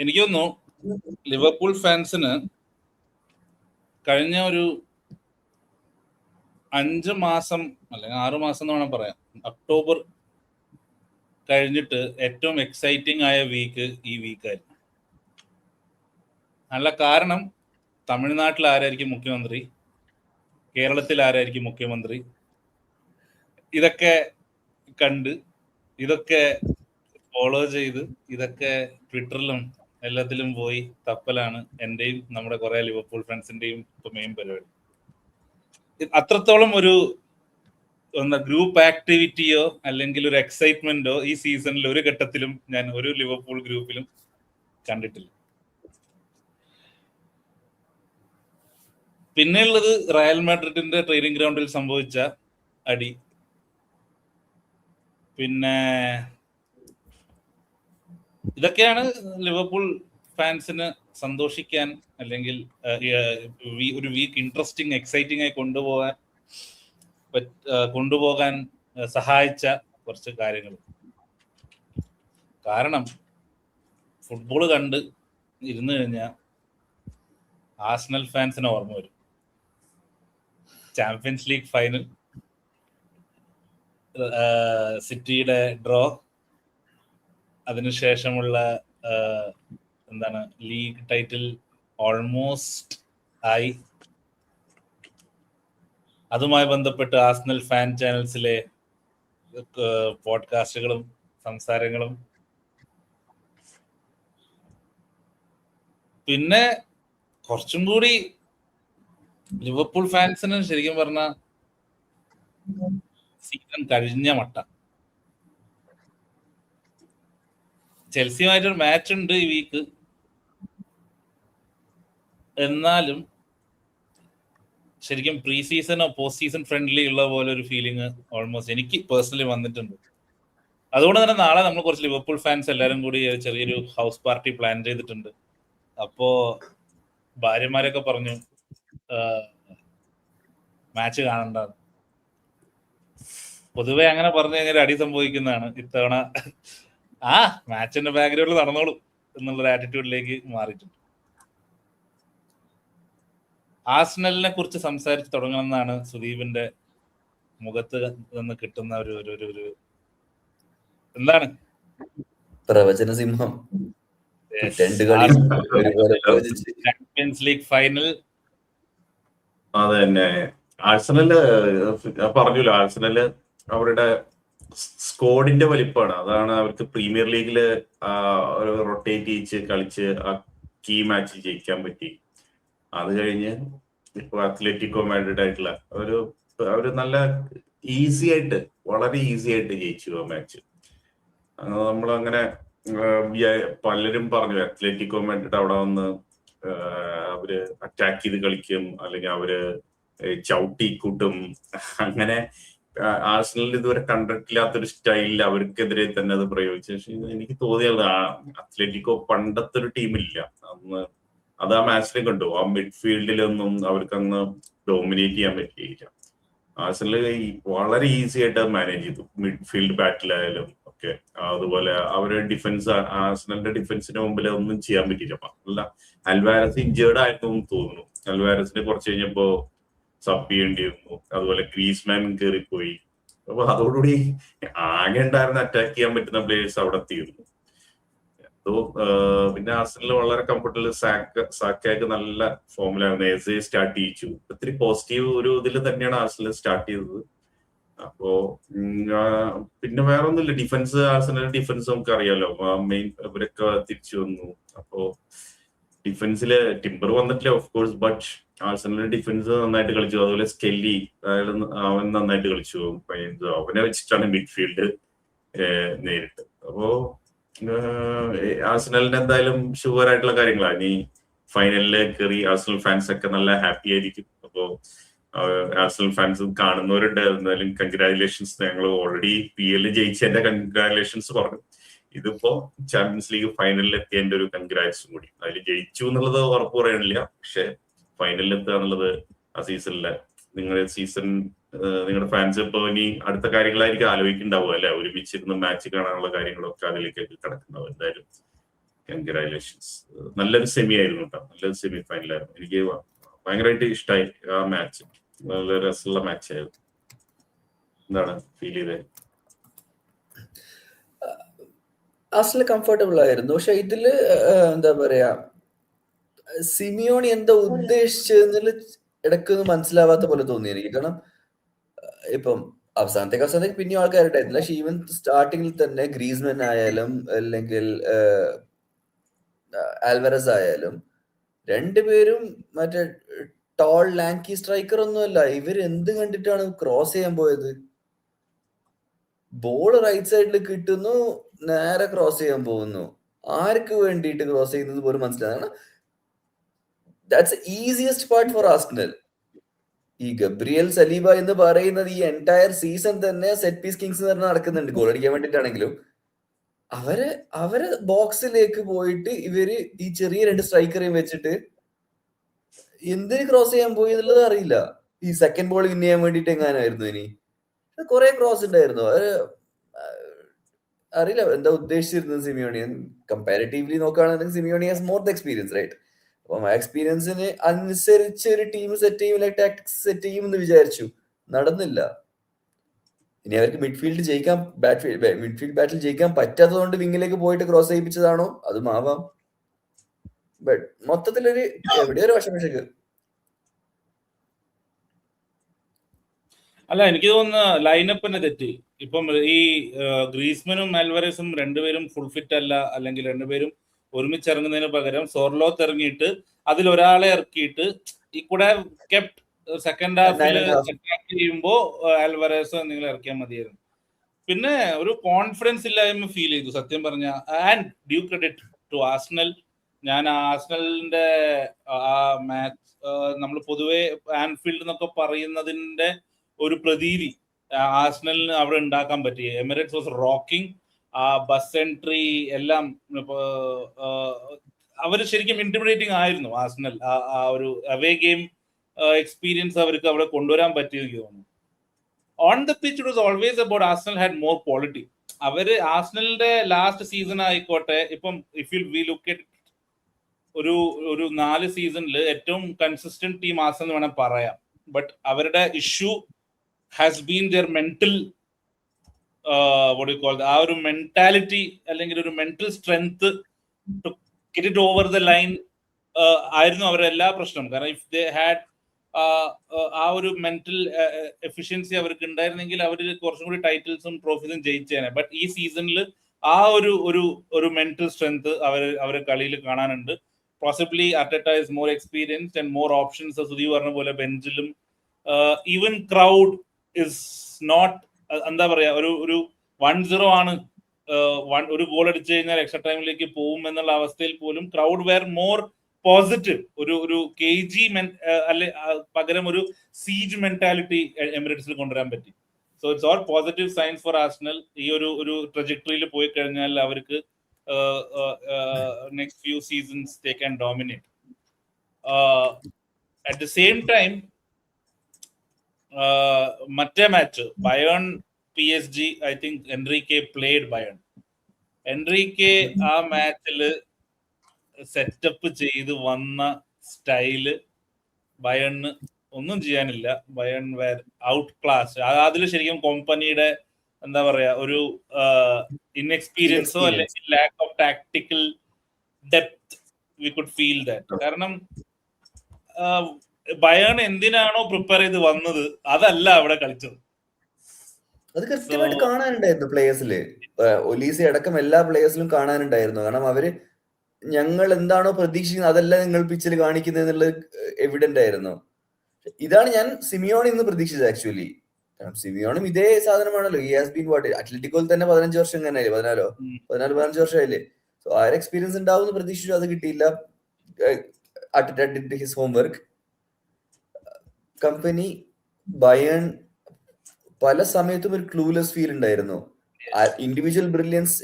എനിക്ക് തോന്നുന്നു ലിവർപൂൾ ഫാൻസിന് കഴിഞ്ഞ ഒരു 5 മാസം അല്ലെങ്കിൽ 6 മാസം എന്ന് വേണം പറയാം, ഒക്ടോബർ കഴിഞ്ഞിട്ട് ഏറ്റവും എക്സൈറ്റിംഗ് ആയ വീക്ക് ഈ വീക്കായിരുന്നു. നല്ല കാരണം, തമിഴ്നാട്ടിൽ ആരായിരിക്കും മുഖ്യമന്ത്രി, കേരളത്തിൽ ആരായിരിക്കും മുഖ്യമന്ത്രി, ഇതൊക്കെ കണ്ട്, ഇതൊക്കെ ഫോളോ ചെയ്ത്, ഇതൊക്കെ ട്വിറ്ററിലും എല്ലാത്തിലും പോയി തപ്പലാണ് എന്റെയും നമ്മുടെ കുറെ ലിവർപൂൾ ഫ്രണ്ട്സിന്റെയും ഇപ്പൊ മെയിൻ പരിപാടി. അത്രത്തോളം ഒരു ഗ്രൂപ്പ് ആക്ടിവിറ്റിയോ അല്ലെങ്കിൽ ഒരു എക്സൈറ്റ്മെന്റോ ഈ സീസണിൽ ഒരു ഘട്ടത്തിലും ഞാൻ ഒരു ലിവർപൂൾ ഗ്രൂപ്പിലും കണ്ടിട്ടില്ല. പിന്നെയുള്ളത് റയൽ മാഡ്രിഡിന്റെ ട്രെയിനിങ് ഗ്രൗണ്ടിൽ സംഭവിച്ച അടി. പിന്നെ ഇതൊക്കെയാണ് ലിവർപൂൾ ഫാൻസിന് സന്തോഷിക്കാൻ അല്ലെങ്കിൽ ഒരു വീക്ക് ഇൻട്രസ്റ്റിംഗ് എക്സൈറ്റിംഗ് ആയി കൊണ്ടുപോകാൻ സഹായിച്ച കുറച്ച് കാര്യങ്ങൾ. കാരണം ഫുട്ബോൾ കണ്ട് ഇരുന്നു കഴിഞ്ഞാൽ ആർസണൽ ഫാൻസിന് ഓർമ്മ വരും ചാമ്പ്യൻസ് ലീഗ് ഫൈനൽ, സിറ്റിയുടെ ഡ്രോ, അതിനുശേഷമുള്ള ലീഗ് ടൈറ്റിൽ ഓൾമോസ്റ്റ് ആയി. അതുമായി ബന്ധപ്പെട്ട് ആർസണൽ ഫാൻ ചാനൽസിലെ പോഡ്കാസ്റ്റുകളും സംസാരങ്ങളും. പിന്നെ കുറച്ചും കൂടി ലിവർപൂൾ ഫാൻസിന് ശരിക്കും പറഞ്ഞ സീസൺ കഴിഞ്ഞ മട്ട. ചെൽസിയുമായിട്ടൊരു മാച്ച് ഉണ്ട് ഈ വീക്ക്, എന്നാലും ശരിക്കും പ്രീ സീസണോ പോസ്റ്റ് സീസൺ ഫ്രണ്ട്ലി ഉള്ള പോലെ ഒരു ഫീലിംഗ് ഓൾമോസ്റ്റ് എനിക്ക് പേഴ്സണലി വന്നിട്ടുണ്ട്. അതുകൊണ്ട് തന്നെ നാളെ നമ്മൾ കുറച്ച് ലിവർപൂൾ ഫാൻസ് എല്ലാവരും കൂടി ചെറിയൊരു ഹൗസ് പാർട്ടി പ്ലാൻ ചെയ്തിട്ടുണ്ട്. അപ്പോ ഭാര്യമാരൊക്കെ പറഞ്ഞു മാച്ച് കാണണ്ട. പൊതുവെ അങ്ങനെ പറഞ്ഞു കഴിഞ്ഞാൽ അടി സംഭവിക്കുന്നതാണ്. ഇത്തവണ മാച്ചിന്റെ ബാക്ക്ഗ്രൗണ്ടിൽ നടന്നോളൂ എന്നുള്ളൊരു ആറ്റിറ്റ്യൂഡിലേക്ക് മാറിയിട്ടുണ്ട്. ആർസണലിനെ കുറിച്ച് സംസാരിച്ച് തുടങ്ങണമെന്നാണ് സുദീപിന്റെ മുഖത്ത് നിന്ന് കിട്ടുന്ന ഒരു എന്താണ് പ്രവചന സിംഹം. Champions league final. അത് തന്നെ. ആർസണല് പറഞ്ഞല്ലോ, ആർസണല് അവരുടെ സ്ക്വാഡിന്റെ വലിപ്പമാണ്. അതാണ് അവർക്ക് പ്രീമിയർ ലീഗില് റൊട്ടേറ്റ് ചെയ്യിച്ച് കളിച്ച് ആ കീ മാച്ച് ജയിക്കാൻ പറ്റി. അത് കഴിഞ്ഞ് ഇപ്പൊ അത്ലറ്റിക്കോ മാഡ്രിഡ് ആയിട്ടുള്ള ഒരു നല്ല ഈസി ആയിട്ട്, വളരെ ഈസി ആയിട്ട് ജയിച്ചു ആ മാച്ച്. നമ്മളങ്ങനെ പലരും പറഞ്ഞു അത്ലറ്റിക്കോ മാഡ്രിഡ് അവിടെ വന്ന് അവര് അറ്റാക്ക് ചെയ്ത് കളിക്കും, അല്ലെങ്കിൽ അവര് ചവിട്ടിക്കൂട്ടും. അങ്ങനെ ആർസണലിൽ ഇതുവരെ കണ്ടിട്ടില്ലാത്തൊരു സ്റ്റൈലിൽ അവർക്കെതിരെ തന്നെ അത് പ്രയോഗിച്ചു. പക്ഷെ എനിക്ക് തോന്നിയത് അത്ലറ്റിക്കോ പണ്ടത്തെ ഒരു ടീമില്ല അന്ന്. അത് ആ മാച്ചിൽ കണ്ടു. ആ മിഡ്ഫീൽഡിലൊന്നും അവർക്ക് അന്ന് ഡോമിനേറ്റ് ചെയ്യാൻ പറ്റിയില്ല. ആർസണൽ വളരെ ഈസി ആയിട്ട് മാനേജ് ചെയ്തു, മിഡ്ഫീൽഡ് ബാറ്റിലായാലും ഒക്കെ. അതുപോലെ അവരുടെ ഡിഫൻസ്, ആർസണലിന്റെ ഡിഫൻസിന് മുമ്പിൽ ഒന്നും ചെയ്യാൻ പറ്റിയില്ല. അല്ല, അൽവാരസ് ഇഞ്ചേർഡ് ആയിരുന്നു തോന്നുന്നു. അൽവാരസിന് കുറച്ച് കഴിഞ്ഞപ്പോ സബ് ചെയ്യേണ്ടി വന്നു. അതുപോലെ ഗ്രീസ്മാൻ കയറിപ്പോയി. അപ്പൊ അതോടുകൂടി ആകെ ഉണ്ടായിരുന്ന അറ്റാക്ക് ചെയ്യാൻ പറ്റുന്ന പ്ലേയേഴ്സ് അവിടെ തീർന്നു. പിന്നെ ആർസണൽ വളരെ കംഫർട്ടബിൾ. സാക്കയൊക്കെ നല്ല ഫോമിലായിരുന്നു. എസ് സ്റ്റാർട്ട് ചെയ്യിച്ചു. ഒത്തിരി പോസിറ്റീവ് ഒരു ഇതിൽ തന്നെയാണ് ആർസണൽ സ്റ്റാർട്ട് ചെയ്തത്. അപ്പോ പിന്നെ വേറെ ഒന്നുമില്ല. ഡിഫൻസ്, ആർസണൽ ഡിഫൻസ് നമുക്ക് അറിയാലോ, മെയിൻ ഇവരൊക്കെ തിരിച്ചു വന്നു. അപ്പോ ഡിഫൻസില് ടിംബർ വന്നിട്ടില്ല ഓഫ് കോഴ്സ്, ബട്ട് ആർസണലിന്റെ ഡിഫൻസ് നന്നായിട്ട് കളിച്ചു. അതുപോലെ സ്കെല്ലി, അവൻ നന്നായിട്ട് കളിച്ചു. അവനെ വെച്ചിട്ടാണ് മിഡ്ഫീൽഡ് നേരിട്ട്. അപ്പോ ആർസണലിന് എന്തായാലും ഷുവർ ആയിട്ടുള്ള കാര്യങ്ങളാണ്. ഇനി ഫൈനലില് കയറി ആർസണൽ ഫാൻസ് ഒക്കെ നല്ല ഹാപ്പി ആയിരിക്കും. അപ്പോ ആർസണൽ ഫാൻസ് കാണുന്നവരുണ്ട്, എന്തായാലും കൺഗ്രാജുലേഷൻസ്. ഞങ്ങൾ ഓൾറെഡി PL ജയിച്ചതിന്റെ കൺഗ്രാജുലേഷൻസ് പറഞ്ഞു. ഇതിപ്പോ ചാമ്പ്യൻസ് ലീഗ് ഫൈനലിൽ എത്തിയതിന്റെ ഒരു കൺഗ്രാറ്റ്സും കൂടി. അതിൽ ജയിച്ചു എന്നുള്ളത് ഉറപ്പ് പറയണില്ല, പക്ഷെ ഫൈനലിൽ എത്തുക എന്നുള്ളത് ആ സീസണിലെ നിങ്ങളുടെ ഫാൻസ് ഇപ്പൊ ഇനി അടുത്ത കാര്യങ്ങളായിരിക്കും ആലോചിക്കുന്നുണ്ടാവും അല്ലെ. ഒരുമിച്ചിരുന്ന് മാച്ച് കാണാനുള്ള കാര്യങ്ങളൊക്കെ അതിലേക്കൊക്കെ കിടക്കുന്നുണ്ടാവും. എന്തായാലും കൺഗ്രാറ്റുലേഷൻസ്. നല്ലൊരു സെമി ആയിരുന്നു കേട്ടോ, നല്ലൊരു സെമി ഫൈനലായിരുന്നു. എനിക്ക് ഭയങ്കരമായിട്ട് ഇഷ്ടമായി ആ മാച്ച്, നല്ല രസമുള്ള മാച്ചായിരുന്നു. എന്താണ് ഫീൽ ചെയ്തത്? ആർസണൽ കംഫർട്ടബിൾ ആയിരുന്നു. പക്ഷെ ഇതില് എന്താ പറയാ, സിമിയോണി എന്താ ഉദ്ദേശിച്ചതെന്നുള്ള ഇടയ്ക്കൊന്നും മനസ്സിലാവാത്ത പോലെ തോന്നി എനിക്ക്. കാരണം ഇപ്പം അവസാനത്തേക്ക് പിന്നെയും ആൾക്കാരുണ്ടായിരുന്നില്ല. പക്ഷെ ഈവൻ സ്റ്റാർട്ടിങ്ങിൽ തന്നെ ഗ്രീസ്മാൻ ആയാലും അല്ലെങ്കിൽ ആൽവറസ് ആയാലും രണ്ടുപേരും മറ്റേ ടോൾ ലാങ്കി സ്ട്രൈക്കർ ഒന്നുമല്ല. ഇവർ എന്ത് കണ്ടിട്ടാണ് ക്രോസ് ചെയ്യാൻ പോയത്? ബോൾ റൈറ്റ് സൈഡിൽ കിട്ടുന്നു, നേരെ ക്രോസ് ചെയ്യാൻ പോകുന്നു. ആർക്ക് വേണ്ടിയിട്ട് ക്രോസ് ചെയ്യുന്നത് പോലും മനസ്സിലാകാണ്. That's easiest part for Arsenal. ഈ ഗബ്രിയൽ സലീബ എന്ന് പറയുന്നത് ഈ എൻറ്റയർ സീസൺ തന്നെ സെറ്റ് പീസ് കിങ്സ് എന്ന് നടക്കുന്നുണ്ട്, ഗോൾ അടിക്കാൻ വേണ്ടിയിട്ടാണെങ്കിലും. അവരെ ബോക്സിലേക്ക് പോയിട്ട് ഇവര് ഈ ചെറിയ 2 സ്ട്രൈക്കറേയും വെച്ചിട്ട് എന്തിന് ക്രോസ് ചെയ്യാൻ പോയി എന്നുള്ളത് അറിയില്ല. ഈ സെക്കൻഡ് ബോൾ വിൻ ചെയ്യാൻ വേണ്ടിയിട്ട് എങ്ങാനായിരുന്നു ഇനി? കുറെ ക്രോസ് ഉണ്ടായിരുന്നു. അറിയില്ല എന്താ ഉദ്ദേശിച്ചിരുന്നത് സിമിയോണി. കമ്പാരിറ്റീവ്ലി നോക്കുകയാണെന്നുണ്ടെങ്കിൽ Simeone has more the experience, right? അപ്പം ആ എക്സ്പീരിയൻസിന് അനുസരിച്ച് ഒരു ടീം സെറ്റ് ചെയ്യും, ലൈക് ടാക്ടിക്സ് സെറ്റ് ചെയ്യും എന്ന് വിചാരിച്ചു. നടന്നില്ല. ഇനി അവർക്ക് മിഡ്ഫീൽഡ് ബാറ്റിൽ ജയിക്കാൻ പറ്റാത്തതുകൊണ്ട് വിങ്ങിലേക്ക് പോയിട്ട് ക്രോസ് ചെയ്യിപ്പിച്ചതാണോ? അതും ആവാം. ബട്ട് മൊത്തത്തിലൊരു എവിടെയോ ഒരു വശമേശക്ക്. അല്ല, എനിക്ക് തോന്നുന്ന ലൈനപ്പിനെ തെറ്റി. ഇപ്പം ഈ ഗ്രീസ്മനും ആൽവറസും രണ്ടുപേരും ഫുൾ ഫിറ്റ് അല്ല, അല്ലെങ്കിൽ രണ്ടുപേരും ഒരുമിച്ച് ഇറങ്ങുന്നതിന് പകരം സോർലോത്ത് ഇറങ്ങിയിട്ട് അതിലൊരാളെ ഇറക്കിയിട്ട് ഈ കൂടെ കെപ്റ്റ് സെക്കൻഡ് ഹാഫിൽ അറ്റാക്ക് ചെയ്യുമ്പോൾ ആൽവറസ് നിങ്ങൾ ഇറക്കിയാൽ മതിയായിരുന്നു. പിന്നെ ഒരു കോൺഫിഡൻസ് ഇല്ലായ്മ ഫീൽ ചെയ്തു സത്യം പറഞ്ഞ. And due credit to Arsenal. ഞാൻ ആർസണലിന്റെ ആ മാച്ച് നമ്മൾ പൊതുവെ ആൻഫീൽഡ് എന്നൊക്കെ പറയുന്നതിന്റെ ഒരു പ്രതീതി ആർസണലിന് അവിടെ ഉണ്ടാക്കാൻ പറ്റി. Emirates was rocking. ആ ബസ് എൻട്രി എല്ലാം അവർ ശരിക്കും ഇന്റിമിഡേറ്റിംഗ് ആയിരുന്നു ആർസണൽ. ആ ഒരു അവേ ഗെയിം എക്സ്പീരിയൻസ് അവർക്ക് അവിടെ കൊണ്ടുവരാൻ പറ്റിയെന്ന് തോന്നുന്നു. On the pitch it was always about Arsenal had more quality. അവര് ആർസണലിന്റെ ലാസ്റ്റ് സീസൺ ആയിക്കോട്ടെ, ഇപ്പം if you we look at ഒരു 4 സീസണിൽ ഏറ്റവും കൺസിസ്റ്റന്റ് ടീം ആർസണൽ എന്ന് വേണം പറയാം. ബട്ട് അവരുടെ issue has been their mental ആ ഒരു മെന്റാലിറ്റി അല്ലെങ്കിൽ ഒരു mental strength to get it over the line ആയിരുന്നു അവരുടെ എല്ലാ പ്രശ്നം. കാരണം ഇഫ് ദേ ഹാഡ് ആ ഒരു മെന്റൽ എഫിഷ്യൻസി അവർക്ക് ഉണ്ടായിരുന്നെങ്കിൽ അവർ കുറച്ചും കൂടി ടൈറ്റിൽസും ട്രോഫീസും ജയിച്ചേനെ. ബട്ട് ഈ സീസണിൽ ആ ഒരു മെന്റൽ സ്ട്രെങ്ത് അവരെ കളിയിൽ കാണാനുണ്ട്. Possibly Arteta is more experienced and more options. Sudhi പറഞ്ഞ പോലെ ബെഞ്ചിലും ഈവൻ ക്രൗഡ് ഇസ് നോട്ട്, എന്താ പറയാ, ഒരു 1-0 ആണ്, ഒരു ഗോൾ അടിച്ചു കഴിഞ്ഞാൽ എക്സ്ട്രാ ടൈമിലേക്ക് പോകും എന്നുള്ള അവസ്ഥയിൽ പോലും ക്രൗഡ് വെയർ മോർ പോസിറ്റീവ്. ഒരു KG അല്ലെ പകരം ഒരു സീജ് മെന്റാലിറ്റി എമിറേറ്റ്സിൽ കൊണ്ടുവരാൻ പറ്റി. So it's all positive signs for Arsenal. ഈ ഒരു ട്രജക്ടറിയിൽ പോയി കഴിഞ്ഞാൽ അവർക്ക് next few seasons they can dominate. At the same time മറ്റേ match Bayern PSG, I think Enrique played Bayern. Enrique ആ മാച്ചില് സെറ്റപ്പ് ചെയ്ത് വന്ന സ്റ്റൈല് ബയേണിന് ഒന്നും ചെയ്യാനില്ല. Bayern were out class. അതിൽ ശരിക്കും കമ്പനിയുടെ എന്താ പറയാ ഒരു ഇൻഎക്സ്പീരിയൻസോ അല്ലെങ്കിൽ lack of tactical depth we could feel that. കാരണം ബയേൺ എന്തിനാണോ പ്രിപ്പയർ ചെയ്ത് വന്നത് അതല്ല അവിടെ കളിച്ചത്. അത് കൃത്യമായിട്ട് കാണാനുണ്ടായിരുന്നു പ്ലേയേഴ്സില്. ഒലീസി അടക്കം എല്ലാ പ്ലേയേഴ്സിലും കാണാനുണ്ടായിരുന്നു. കാരണം അവര് ഞങ്ങൾ എന്താണോ പ്രതീക്ഷിക്കുന്നത് അതല്ല നിങ്ങൾ പിച്ചിൽ കാണിക്കുന്നത് എന്നുള്ളത് എവിഡന്റ് ആയിരുന്നു. ഇതാണ് ഞാൻ സിമിയോണി എന്ന് പ്രതീക്ഷിച്ചത് ആക്ച്വലി. കാരണം സിമിയോണും ഇതേ സാധനമാണല്ലോ. ഈ ഹാസ് ബീൻ വാട്ട് അത്ലറ്റിക്കോയിൽ തന്നെ 15 വർഷം ഇങ്ങനെയല്ലേ, 14-15 വർഷമായില്ലേ. സോ ആ ഒരു എക്സ്പീരിയൻസ് ഉണ്ടാവും എന്ന് പ്രതീക്ഷിച്ചു. അത് കിട്ടിയില്ല. Arteta did his homework. Kompany Bayern പല സമയത്തും ഒരു ക്ലൂലെസ് ഫീൽ ഉണ്ടായിരുന്നു. ഇൻഡിവിജ്വൽ ബ്രില്യൻസ്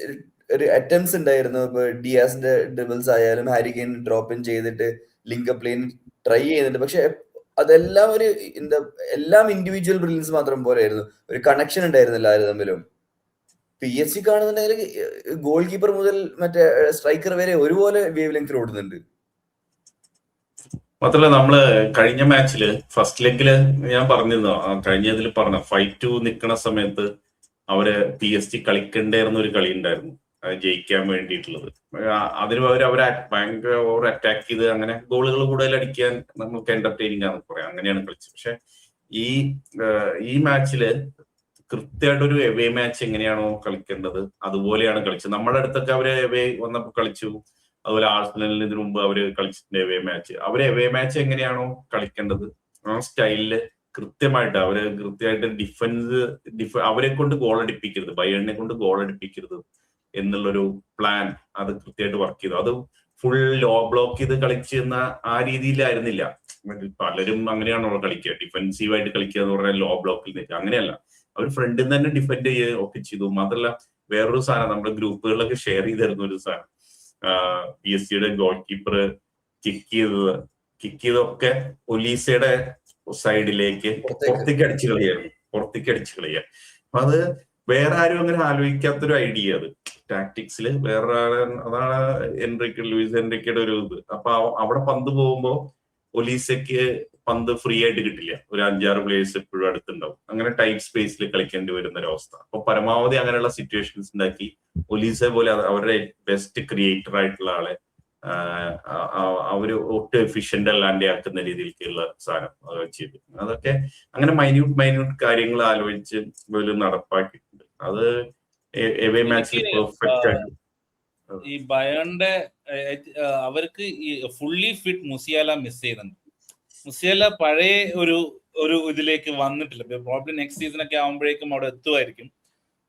ഒരു അറ്റംപ്റ്റ്സ് ഉണ്ടായിരുന്നു. ഇപ്പൊ ഡിയാസിന്റെ ഡ്രിബിൾസ് ആയാലും ഹാരി കെയ്ൻ ഡ്രോപ്പ് ഇൻ ചെയ്തിട്ട് ലിങ്ക് അപ്പ് ലൈൻ ട്രൈ ചെയ്യുന്നുണ്ട്. പക്ഷെ അതെല്ലാം എല്ലാം ഇൻഡിവിജ്വൽ ബ്രില്യൻസ് മാത്രം പോലെയായിരുന്നു. ഒരു കണക്ഷൻ ഉണ്ടായിരുന്നില്ല ആരും തമ്മിലും. PSG കാണുന്നുണ്ടെങ്കിൽ ഗോൾ കീപ്പർ മുതൽ മറ്റേ സ്ട്രൈക്കർ വരെ ഒരുപോലെ വേവ് ലെങ്ത്തിൽ ഓടുന്നുണ്ട്. മാത്രമല്ല നമ്മള് കഴിഞ്ഞ മാച്ചില് ഫസ്റ്റ് ലെഗില് ഞാൻ പറഞ്ഞിരുന്നു, കഴിഞ്ഞതിൽ പറഞ്ഞ 5-2 നിൽക്കുന്ന സമയത്ത് അവര് PSG കളിക്കേണ്ടായിരുന്ന ഒരു കളി ഉണ്ടായിരുന്നു, ജയിക്കാൻ വേണ്ടിയിട്ടുള്ളത്. അതിന് പകരം അവർ ഭയങ്കര ഓവർ അറ്റാക്ക് ചെയ്ത് അങ്ങനെ ഗോളുകൾ കൂടുതൽ അടിക്കാൻ നമുക്ക് എന്റർടൈനിങ് ആണെന്ന് പറയാം, അങ്ങനെയാണ് കളിച്ചത്. പക്ഷെ ഈ മാച്ചില് കൃത്യമായിട്ടൊരു എവേ മാച്ച് എങ്ങനെയാണോ കളിക്കേണ്ടത് അതുപോലെയാണ് കളിച്ചത്. നമ്മുടെ അടുത്തൊക്കെ അവര് എവേ വന്നപ്പോൾ കളിച്ചു, അതുപോലെ ആഴ്സണലിന് ഇതിനു മുമ്പ് അവര് കളിച്ചിട്ടുണ്ട് എവേ മാച്ച്. അവര് എവേ മാച്ച് എങ്ങനെയാണോ കളിക്കേണ്ടത് ആ സ്റ്റൈലില് കൃത്യമായിട്ട് അവരെ കൊണ്ട് ഗോൾ അടിപ്പിക്കരുത്, ബയേണിനെ കൊണ്ട് ഗോൾ അടിപ്പിക്കരുത് എന്നുള്ളൊരു പ്ലാൻ അത് കൃത്യമായിട്ട് വർക്ക് ചെയ്തു. അത് ഫുൾ ലോ ബ്ലോക്ക് ചെയ്ത് കളിച്ചെന്ന ആ രീതിയിലായിരുന്നില്ല. പലരും അങ്ങനെയാണല്ലോ കളിക്കുക, ഡിഫെൻസീവായിട്ട് കളിക്കുക എന്ന് പറഞ്ഞാൽ ലോ ബ്ലോക്കിൽ നിൽക്കുക. അങ്ങനെയല്ല, അവർ ഫ്രണ്ടിൽ നിന്ന് തന്നെ ഡിഫെൻഡ് ചെയ്യുക ഒക്കെ ചെയ്തു. മാത്രമല്ല വേറൊരു സാധനം നമ്മുടെ ഗ്രൂപ്പുകളിലൊക്കെ ഷെയർ ചെയ്തിരുന്ന ഒരു സാധനം, PSG ഗോൾ കീപ്പർ കിക്ക് ചെയ്തൊക്കെ ഒലീസയുടെ സൈഡിലേക്ക് പുറത്തേക്ക് അടിച്ചു കളിയായിരുന്നു. അപ്പൊ അത് വേറെ ആരും അങ്ങനെ ആലോചിക്കാത്തൊരു ഐഡിയ, അത് ടാക്ടിക്സിൽ വേറെ അതാണ് ലൂയിസ് എൻറിക്കയുടെ ഒരു ഇത്. അപ്പൊ അവിടെ പന്ത് പോകുമ്പോ ഒലീസയ്ക്ക് പന്ത് ഫ്രീ ആയിട്ട് കിട്ടില്ല, ഒരു 5-6 പ്ലേയേഴ്സ് എപ്പോഴും അടുത്തുണ്ടാവും. അങ്ങനെ ടൈറ്റ് സ്പേസിൽ കളിക്കേണ്ടി വരുന്ന ഒരു അവസ്ഥ. അപ്പൊ പരമാവധി അങ്ങനെയുള്ള സിറ്റുവേഷൻസ് ഉണ്ടാക്കി ഒലീസെ പോലെ അവരുടെ ബെസ്റ്റ് ക്രിയേറ്റർ ആയിട്ടുള്ള ആളെ അവര് ഒട്ടും എഫിഷ്യന്റ് അല്ലാണ്ട് ആക്കുന്ന രീതിയിലേക്കുള്ള സാധനം ചെയ്തു. അതൊക്കെ അങ്ങനെ മൈന്യൂട്ട് കാര്യങ്ങൾ ആലോചിച്ച് നടപ്പാക്കിയിട്ടുണ്ട്. അത് എവേ മാച്ചിൽ പെർഫെക്റ്റ് ആയിട്ട്. ഈ ബയേണിന്റെ അവർക്ക് ഈ ഫുള്ളി ഫിറ്റ് മുസിയാല മിസ് ചെയ്യുന്നുണ്ട്. മുസിയാല പഴയ ഒരു ഇതിലേക്ക് വന്നിട്ടില്ല. പ്രോബ്ലി നെക്സ്റ്റ് സീസൺ ഒക്കെ ആകുമ്പോഴേക്കും അവിടെ എത്തുമായിരിക്കും.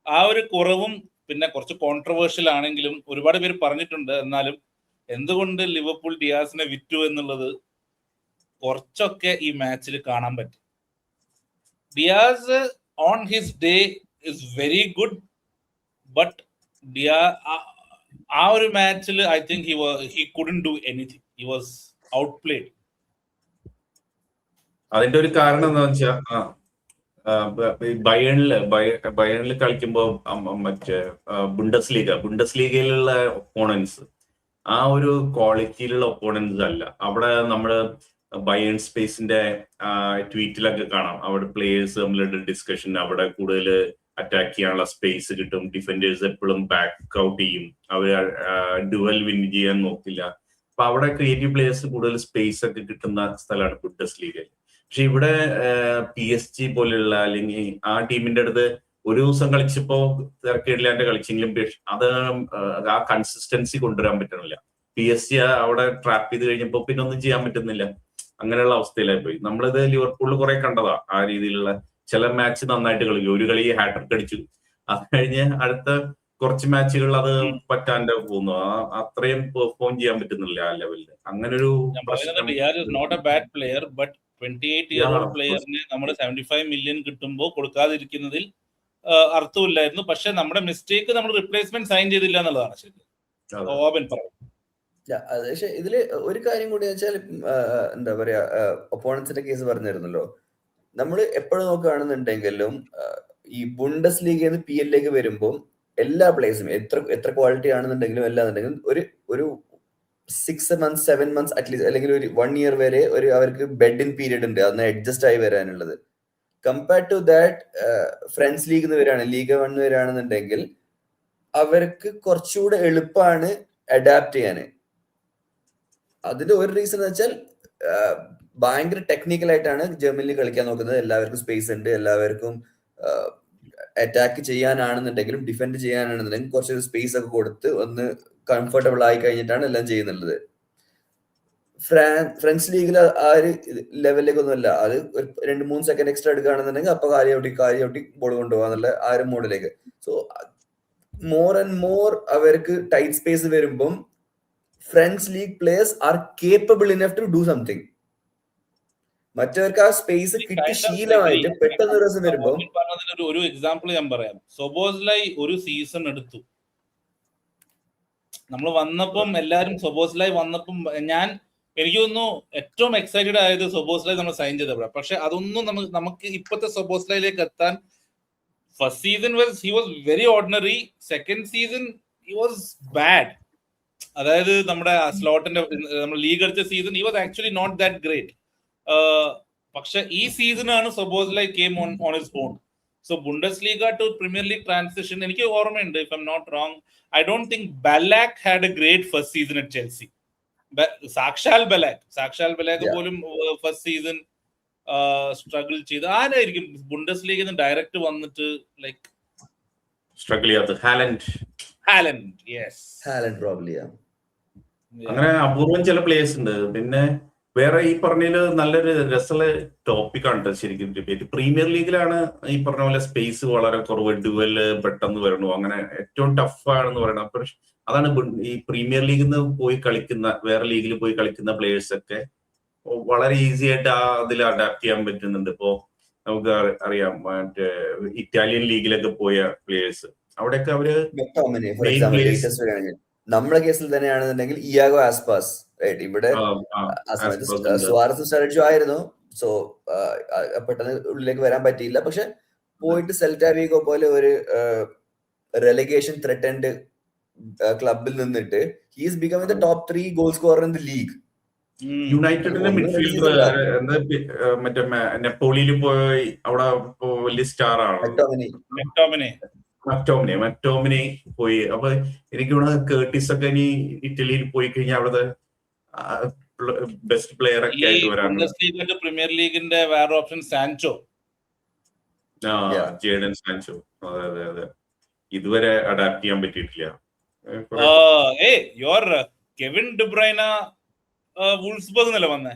ആ ഒരു കുറവും പിന്നെ കുറച്ച് കോൺട്രവേഴ്ഷ്യൽ ആണെങ്കിലും ഒരുപാട് പേര് പറഞ്ഞിട്ടുണ്ട്. എന്നാലും എന്തുകൊണ്ട് ലിവർപൂൾ ഡിയാസിനെ വിറ്റു എന്നുള്ളത് കുറച്ചൊക്കെ ഈ മാച്ചിൽ കാണാൻ പറ്റും. Diaz on his day is very good, but ആ ഒരു മാച്ചിൽ I think he couldn't do anything. He was outplayed. അതിന്റെ ഒരു കാരണം എന്താണെന്ന് വെച്ചാൽ ബയേണില് കളിക്കുമ്പോ മറ്റേ ബുണ്ടസ് ലീഗയിലുള്ള ഒപ്പോണൻസ് ആ ഒരു ക്വാളിറ്റിയിലുള്ള ഒപ്പോണൻസ് അല്ല. അവിടെ നമ്മള് ബയേൺ സ്പേസിന്റെ ട്വീറ്റിലൊക്കെ കാണാം, അവിടെ പ്ലേയേഴ്സ് തമ്മിലുള്ള ഡിസ്കഷൻ, അവിടെ കൂടുതൽ അറ്റാക്ക് ചെയ്യാനുള്ള സ്പേസ് കിട്ടും, ഡിഫൻഡേഴ്സ് എപ്പോഴും ബാക്ക് ഔട്ട് ചെയ്യും, അവർ ഡുവൽ വിൻ ചെയ്യാൻ നോക്കില്ല. അപ്പൊ അവിടെ ക്രിയേറ്റീവ് പ്ലേയേഴ്സ് കൂടുതൽ സ്പേസ് ഒക്കെ കിട്ടുന്ന സ്ഥലമാണ് ബുണ്ടസ് ലീഗയിൽ. പക്ഷെ ഇവിടെ PSG പോലെയുള്ള അല്ലെങ്കിൽ ആ ടീമിന്റെ അടുത്ത് ഒരു ദിവസം കളിച്ചപ്പോ തിരക്കേടില്ലാണ്ട് കളിച്ചെങ്കിലും അത് ആ കൺസിസ്റ്റൻസി കൊണ്ടുവരാൻ പറ്റണില്ല. PSG അവിടെ ട്രാപ്പ് ചെയ്ത് കഴിഞ്ഞപ്പോ പിന്നെ ഒന്നും ചെയ്യാൻ പറ്റുന്നില്ല. അങ്ങനെയുള്ള അവസ്ഥയിലായി പോയി. നമ്മളിത് ലിവർപൂളിൽ കുറെ കണ്ടതാ, ആ രീതിയിലുള്ള ചില മാച്ച് നന്നായിട്ട് കളിക്കും, ഒരു കളി ഹാട്രിക് അടിച്ചു, അത് കഴിഞ്ഞ് അടുത്ത കുറച്ച് മാച്ചുകളിൽ അത് പറ്റാണ്ട് പോകുന്നു, അത്രയും പെർഫോം ചെയ്യാൻ പറ്റുന്നില്ല ആ ലെവലില്. അങ്ങനെ ഒരു 28-year-old പ്ലെയറിന് നമ്മൾ 75 million കിട്ടുമ്പോൾ കൊടുക്കാതിരിക്കുന്നതിൽ അർത്ഥമില്ലായിരുന്നു. പക്ഷെ നമ്മുടെ മിസ്റ്റേക്ക് നമ്മൾ റിപ്ലേസ്മെന്റ് സൈൻ ചെയ്തില്ല എന്നുള്ളതാണ് ശരി. ഓബൻ പറയും. പക്ഷെ ഇതില് ഒരു കാര്യം കൂടി വെച്ചാൽ എന്താ പറയാ, ഒപ്പോണൻസിന്റെ കേസ് പറഞ്ഞിരുന്നല്ലോ, നമ്മൾ എപ്പോഴും നോക്കുകയാണെന്നുണ്ടെങ്കിലും ഈ ബുണ്ടസ് ലീഗിൽ നിന്ന് PL ലേക്ക് വരുമ്പോൾ എല്ലാ പ്ലേയേഴ്സും എത്ര ക്വാളിറ്റി ആണെന്നുണ്ടെങ്കിലും എല്ലാന്നുണ്ടെങ്കിലും ഒരു 6 months 7 months അറ്റ്ലീസ്റ്റ്, അല്ലെങ്കിൽ ഒരു 1 year വരെ അവർക്ക് ബെഡ് ഇൻ പീരീഡ് ഉണ്ട്, അന്ന് അഡ്ജസ്റ്റ് ആയി വരാനുള്ളത്. Compared to that French league എന്ന് വരികയാണ്, ലീഗ് 1 വരികയാണെന്നുണ്ടെങ്കിൽ അവർക്ക് കുറച്ചുകൂടെ എളുപ്പമാണ് അഡാപ്റ്റ് ചെയ്യാന്. അതിന്റെ ഒരു റീസൺ എന്ന് വെച്ചാൽ ഭയങ്കര ടെക്നിക്കൽ ആയിട്ടാണ് ജർമ്മനിയിൽ കളിക്കാൻ നോക്കുന്നത്. എല്ലാവർക്കും സ്പേസ് ഉണ്ട്, എല്ലാവർക്കും അറ്റാക്ക് ചെയ്യാനാണെന്നുണ്ടെങ്കിലും ഡിഫെൻഡ് ചെയ്യാനാണെന്നുണ്ടെങ്കിലും കുറച്ച് സ്പേസ് ഒക്കെ കൊടുത്ത് ഒന്ന് കംഫർട്ടബിൾ ആയി കഴിഞ്ഞിട്ടാണ് എല്ലാം ചെയ്യുന്നുള്ളത്. ഫ്രണ്ട്സ് ലീഗിൽ ആ ഒരു ലെവലിലേക്ക് ഒന്നുമല്ല, അത് 2-3 സെക്കൻഡ് എക്സ്ട്രാ എടുക്കുകയാണെന്നുണ്ടെങ്കിൽ അപ്പൊ കാര്യൗട്ടി ബോൾ കൊണ്ടുപോകാന്നുള്ള ആ ഒരു മോഡിലേക്ക്. സോ മോർ ആൻഡ് മോർ അവർക്ക് ടൈറ്റ് സ്പേസ് വരുമ്പം French league players are capable enough to do something. മറ്റവർക്ക് ആ സ്പേസ് കിട്ടി ശീലമായിട്ട് പെട്ടെന്ന് ഒരു ദിവസം വരുമ്പോ ഒരു എക്സാമ്പിൾ ഞാൻ പറയാം. സൊബോസ്ലൈ ഒരു സീസൺ എടുത്തു. നമ്മൾ വന്നപ്പം എല്ലാരും സൊബോസ്ലൈ വന്നപ്പം എനിക്ക് തോന്നുന്നു ഏറ്റവും എക്സൈറ്റഡ് ആയത് സൊബോസ്ലൈ നമ്മൾ സൈൻ ചെയ്തപ്പോഴാണ്. പക്ഷെ അതൊന്നും നമുക്ക് ഇപ്പോഴത്തെ സൊബോസ്ലൈയിലേക്ക് എത്താൻ first season he was very ordinary. Second season he was bad. അതായത് നമ്മുടെ സ്ലോട്ടിന്റെ നമ്മൾ ലീഗ് അടിച്ച season he was actually not that great. പക്ഷെ ഈ സീസണാണ് സപ്പോസ്ലി came on his own. So Bundesliga to Premier League transition, എനിക്ക് ഓർമ്മയുണ്ട്, if I'm not wrong, I don't think Ballack had a great first season at Chelsea. സാക്ഷാൽ ബലാക്ക് പോലും first season struggle ചെയ്ത്. ആരായിരിക്കും ബുണ്ടസ് ലീഗിൽ നിന്ന് ഡയറക്റ്റ് വന്നിട്ട് ലൈക്ക് സ്ട്രഗിൾ ചെയ്യാത്ത? ഹാലൻഡ്. Yes, Haaland probably. അങ്ങനെ അപൂർവം ചില പ്ലേയേഴ്സ് ഉണ്ട്. പിന്നെ വേറെ ഈ പറഞ്ഞതില് നല്ലൊരു രസമുള്ള ടോപ്പിക്കാണ് ശരിക്കും ഡിബേറ്റ്. പ്രീമിയർ ലീഗിലാണ് ഈ പറഞ്ഞ പോലെ സ്പേസ് വളരെ കുറവ്, ഡുവല് പെട്ടെന്ന് വരണു, അങ്ങനെ ഏറ്റവും ടഫാണെന്ന് പറയണം. അപ്പൊ അതാണ് ഈ പ്രീമിയർ ലീഗിൽ നിന്ന് പോയി കളിക്കുന്ന, വേറെ ലീഗിൽ പോയി കളിക്കുന്ന പ്ലേയേഴ്സ് ഒക്കെ വളരെ ഈസി ആയിട്ട് അതിൽ അഡാപ്റ്റ് ചെയ്യാൻ പറ്റുന്നുണ്ട്. ഇപ്പോ നമുക്ക് അറിയാം, മറ്റേ ഇറ്റാലിയൻ ലീഗിലൊക്കെ പോയ പ്ലേയേഴ്സ്, അവിടെയൊക്കെ അവര് നമ്മുടെ കേസിൽ തന്നെയാണെന്നുണ്ടെങ്കിൽ ഇയാഗോ ആസ്പാസ് ഇവിടെ സ്വാരസ് സ്റ്റഡ്ജോ ആയിരുന്നു. സോ പെട്ടെന്ന് ഉള്ളിലേക്ക് വരാൻ പറ്റിയില്ല. പക്ഷെ പോയിട്ട് സെൽറ്റാ വീഗോ പോലെ ഒരു റെലഗേഷൻ ത്രെറ്റൻഡ് ക്ലബിൽ നിന്നിട്ട് he is becoming the top 3 goal scorer in the league. യുണൈറ്റഡിന്റെ മിഡ്ഫീൽഡർ മറ്റേ നെപ്പോളിയിൽ പോയി അവിടെ വലിയ സ്റ്റാർ ആണ് മറ്റോമിനെ പോയി. അപ്പൊ എനിക്ക് ഇവിടെ കേർട്ടിസ് ഒക്കെ ഇനി ഇറ്റലിയിൽ പോയി കഴിഞ്ഞാൽ അവിടുത്തെ ബെസ്റ്റ് പ്ലെയർ ഒക്കെ ആയിട്ട് വരാൻ. പ്രീമിയർ ലീഗിന്റെ വേറെ ഓപ്ഷൻ സാൻചോ, ജേഡൻ സാൻചോ. അതെ ഇതുവരെ അഡാപ്റ്റ് ചെയ്യാൻ പറ്റിയിട്ടില്ല. യുവർ കെവിൻ ഡി ബ്രൂയ്ന വൂൾസ്ബർഗ് എന്നല്ലേ വന്നേ?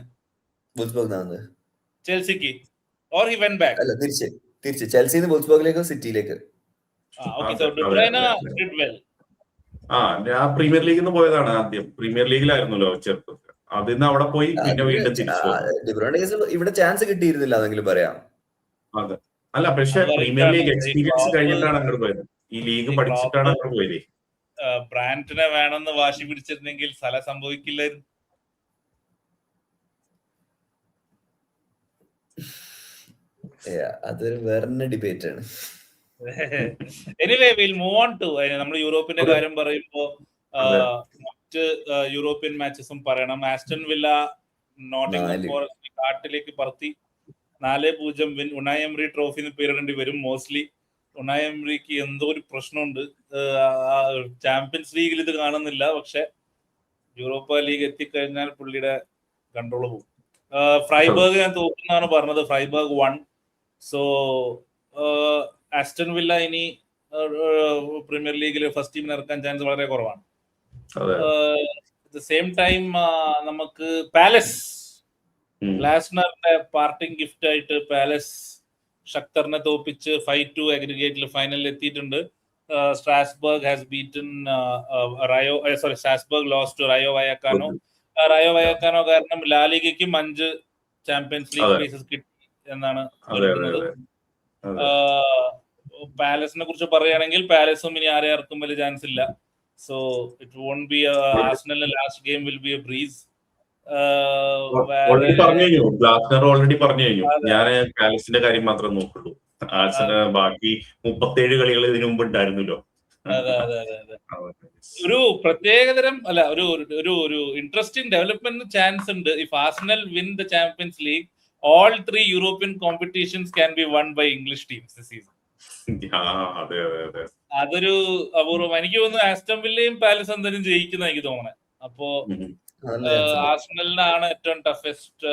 ചെൽസിക്ക് ഓർ ഹി വെന്റ് ബാക്ക്? അല്ല, തിരിച്ച് ചെൽസിന്ന് വൂൾസ്ബർഗിലേക്ക്, സിറ്റിയിലേക്ക്. പ്രീമിയർ ലീഗിൽ നിന്ന് പോയതാണ് ആദ്യം. പ്രീമിയർ ലീഗിലായിരുന്നല്ലോ ചെറുപ്പം, അതിന്ന് അവിടെ പോയി പിന്നെ വീണ്ടും തിരിച്ചു. ഇവിടെ ചാൻസ് കിട്ടിയിരുന്നില്ല എന്നെങ്കിലും പറയാം. അതെ, അല്ല പക്ഷെ പ്രീമിയർ ലീഗ് എക്സ്പീരിയൻസ് കഴിഞ്ഞിട്ടാണ് അങ്ങോട്ട് പോയത്. ഈ ലീഗ് പഠിച്ചിട്ടാണ് അങ്ങോട്ട് പോയത്. ബ്രാൻഡിനെ വേണമെന്ന് വാശി പിടിച്ചിരുന്നെങ്കിൽ സ്ഥലം സംഭവിക്കില്ലായിരുന്നു. അതൊരു വേറെ ഡിബേറ്റ് ആണ്. Anyway will move on to, നമ്മൾ യൂറോപ്പിന്റെ കാര്യം പറയുമ്പോ മറ്റ് യൂറോപ്യൻ മാച്ചസും പറയണം. ആസ്റ്റൺ വില്ല നോട്ടിംഗ്ഹാം ഫോറസ്റ്റ് കാട്ടിലേക്ക് പറത്തി 4-0 വിൻ. ഉനായ് എംറി ട്രോഫി എന്ന് പേരിടേണ്ടി വരും മോസ്റ്റ്ലി. ഉനായ് എംറിക്ക് എന്തോ ഒരു പ്രശ്നമുണ്ട്. ചാമ്പ്യൻസ് ലീഗിൽ ഇത് കാണുന്നില്ല, പക്ഷെ യൂറോപ്പ ലീഗ് എത്തിക്കഴിഞ്ഞാൽ പുള്ളിയുടെ കൺട്രോൾ പോകും. ഫ്രൈബർഗ് ഞാൻ തോന്നുന്നാണ് പറഞ്ഞത്, ഫ്രൈബർഗ് 1. സോ ആസ്റ്റൺ വില്ല ഇനി പ്രീമിയർ ലീഗിൽ ഫസ്റ്റ് ടീമിന് ഇറക്കാൻ ചാൻസ് വളരെ കുറവാണ്. സെയിം ടൈം നമുക്ക് പാലസ്, ഗ്ലാസ്നറിന്റെ പാർട്ടിംഗ് ഗിഫ്റ്റ് ആയിട്ട് പാലസ് ഷക്തറിനെ തോപ്പിച്ച് 5-2 അഗ്രിഗേറ്റിൽ ഫൈനലിൽ എത്തിയിട്ടുണ്ട്. Strasbourg has beaten Strasbourg lost to Rayo Vallecano. Rayo Vallecano കാരണം ലാലിഗയ്ക്കും 5 ചാമ്പ്യൻസ് ലീഗ് പ്ലേസസ് കിട്ടി എന്നാണ് പറയുന്നത്. പാലസിനെ കുറിച്ച് പറയുകയാണെങ്കിൽ പാലസും ഇനി ആരെ ഇറക്കും വലിയ ചാൻസ് ഇല്ല. സോ ഇറ്റ് വോണ്ട് ബി ആർസണലിന്റെ last game will be a breeze. Already പറഞ്ഞു കഴിഞ്ഞു. ഞാൻ പാലസിന്റെ കാര്യം മാത്രം നോക്കുള്ളൂ. ആർസണൽ ബാക്കി 37 കളികൾ ഇതിനു മുമ്പ് ഉണ്ടായിരുന്നല്ലോ. ഒരു പ്രത്യേകതരം അല്ല, ഒരു ഇൻട്രസ്റ്റിംഗ് ഡെവലപ്മെന്റ് ചാൻസ് ഉണ്ട്. If Arsenal win the champions league, all 3 European competitions can be won by English teams this season. അതൊരു അപൂർവം. എനിക്ക് തോന്നുന്നു ആസ്റ്റൺ വില്ലയും പാലസ് എന്തായാലും ജയിക്കുന്ന എനിക്ക് തോന്നുന്നത്. അപ്പോ ആർസണലിനാണ് ഏറ്റവും ടഫസ്റ്റ്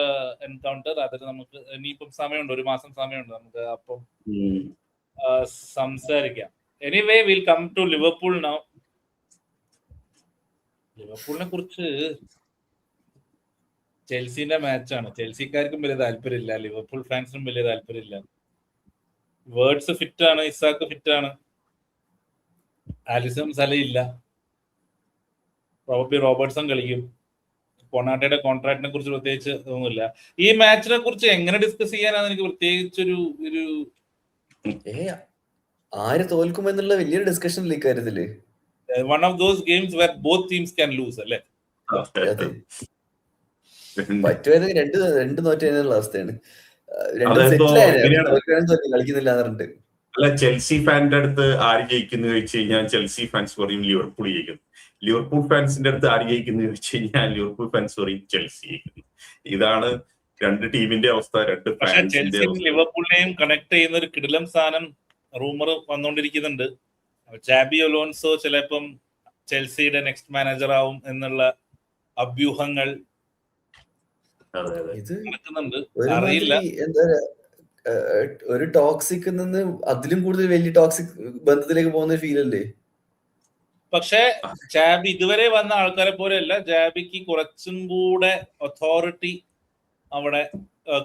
എൻകൗണ്ടർ. അതിന് നമുക്ക് ഇനിയിപ്പം സമയമുണ്ട്, 1 മാസം സമയമുണ്ട് നമുക്ക് അപ്പം സംസാരിക്കാം. Anyway will come to Liverpool now. ലിവർപൂളിനെ കുറിച്ച് ചെൽസിന്റെ മാച്ചാണ്. ചെൽസിക്കാർക്കും വലിയ താല്പര്യമില്ല, ലിവർപൂൾ ഫാൻസിനും വലിയ താല്പര്യമില്ല. വേർഡ്സ് ഫിറ്റ് ആണ്, ഇസാക്ക് ഫിറ്റ് ആണ്, ആലിസം സലയില്ല, പ്രോബബ്ലി റോബർട്ട്സൺ കളിക്കും. കൊണാട്ടയുടെ കോൺട്രാക്ടിനെ കുറിച്ച് പ്രത്യേകിച്ച് ഒന്നുമില്ല. ഈ മാച്ചിനെ കുറിച്ച് എങ്ങനെ ഡിസ്കസ് ചെയ്യാനാണ് എനിക്ക് പ്രത്യേകിച്ചൊരു ആര് തോൽക്കുമെന്നുള്ള വലിയൊരു ഡിസ്കഷൻ കാര്യത്തില്. One of those games where both teams can lose അല്ലേ? പറ്റുമായിരുന്നെങ്കിൽ രണ്ട് തോറ്റ അവസ്ഥയാണ്. കളിക്കുന്നില്ല പറഞ്ഞിട്ട് അല്ല, ചെൽസി ഫാനിന്റെ അടുത്ത് ആര് ജയിക്കുന്നു ചോദിച്ചു കഴിഞ്ഞാൽ ചെൽസി ഫാൻസ് പറയും ലിവർപൂൾ ജയിക്കുന്നു. ലിവർപൂൾ ഫാൻസിന്റെ അടുത്ത് ആര് ജയിക്കുന്നു ചോദിച്ചു കഴിഞ്ഞാൽ ലിവർപൂൾ ഫാൻസ് പറയും ചെൽസി ജയിക്കുന്നു. ഇതാണ് രണ്ട് ടീമിന്റെ അവസ്ഥ, രണ്ട് പക്ഷെ ഫാൻസിന്റെ ചെൽസിയും അവസ്ഥ. ലിവർപൂളിനെയും കണക്ട് ചെയ്യുന്ന ഒരു കിടിലം സാധനം റൂമർ വന്നുകൊണ്ടിരിക്കുന്നുണ്ട്. ജാബി അലോൺസോ ചിലപ്പം ചെൽസിയുടെ നെക്സ്റ്റ് മാനേജർ ആവും എന്നുള്ള അഭ്യൂഹങ്ങൾ അതെ അതെ ഇത് നടക്കുന്നുണ്ട്. ഒരുമാതിരി അറിയില്ല. എന്താ ഒരു ടോക്സിക് നിന്ന് അതിലും കൂടുതൽ വലിയ ടോക്സിക് ബന്ധത്തിലേക്ക് പോകുന്ന ഫീൽ അല്ലേ? പക്ഷെ ജാബി ഇതുവരെ വന്ന ആൾക്കാരെ പോലെയല്ല, ജാബിക്ക് കുറച്ചും കൂടെ അതോറിറ്റി അവിടെ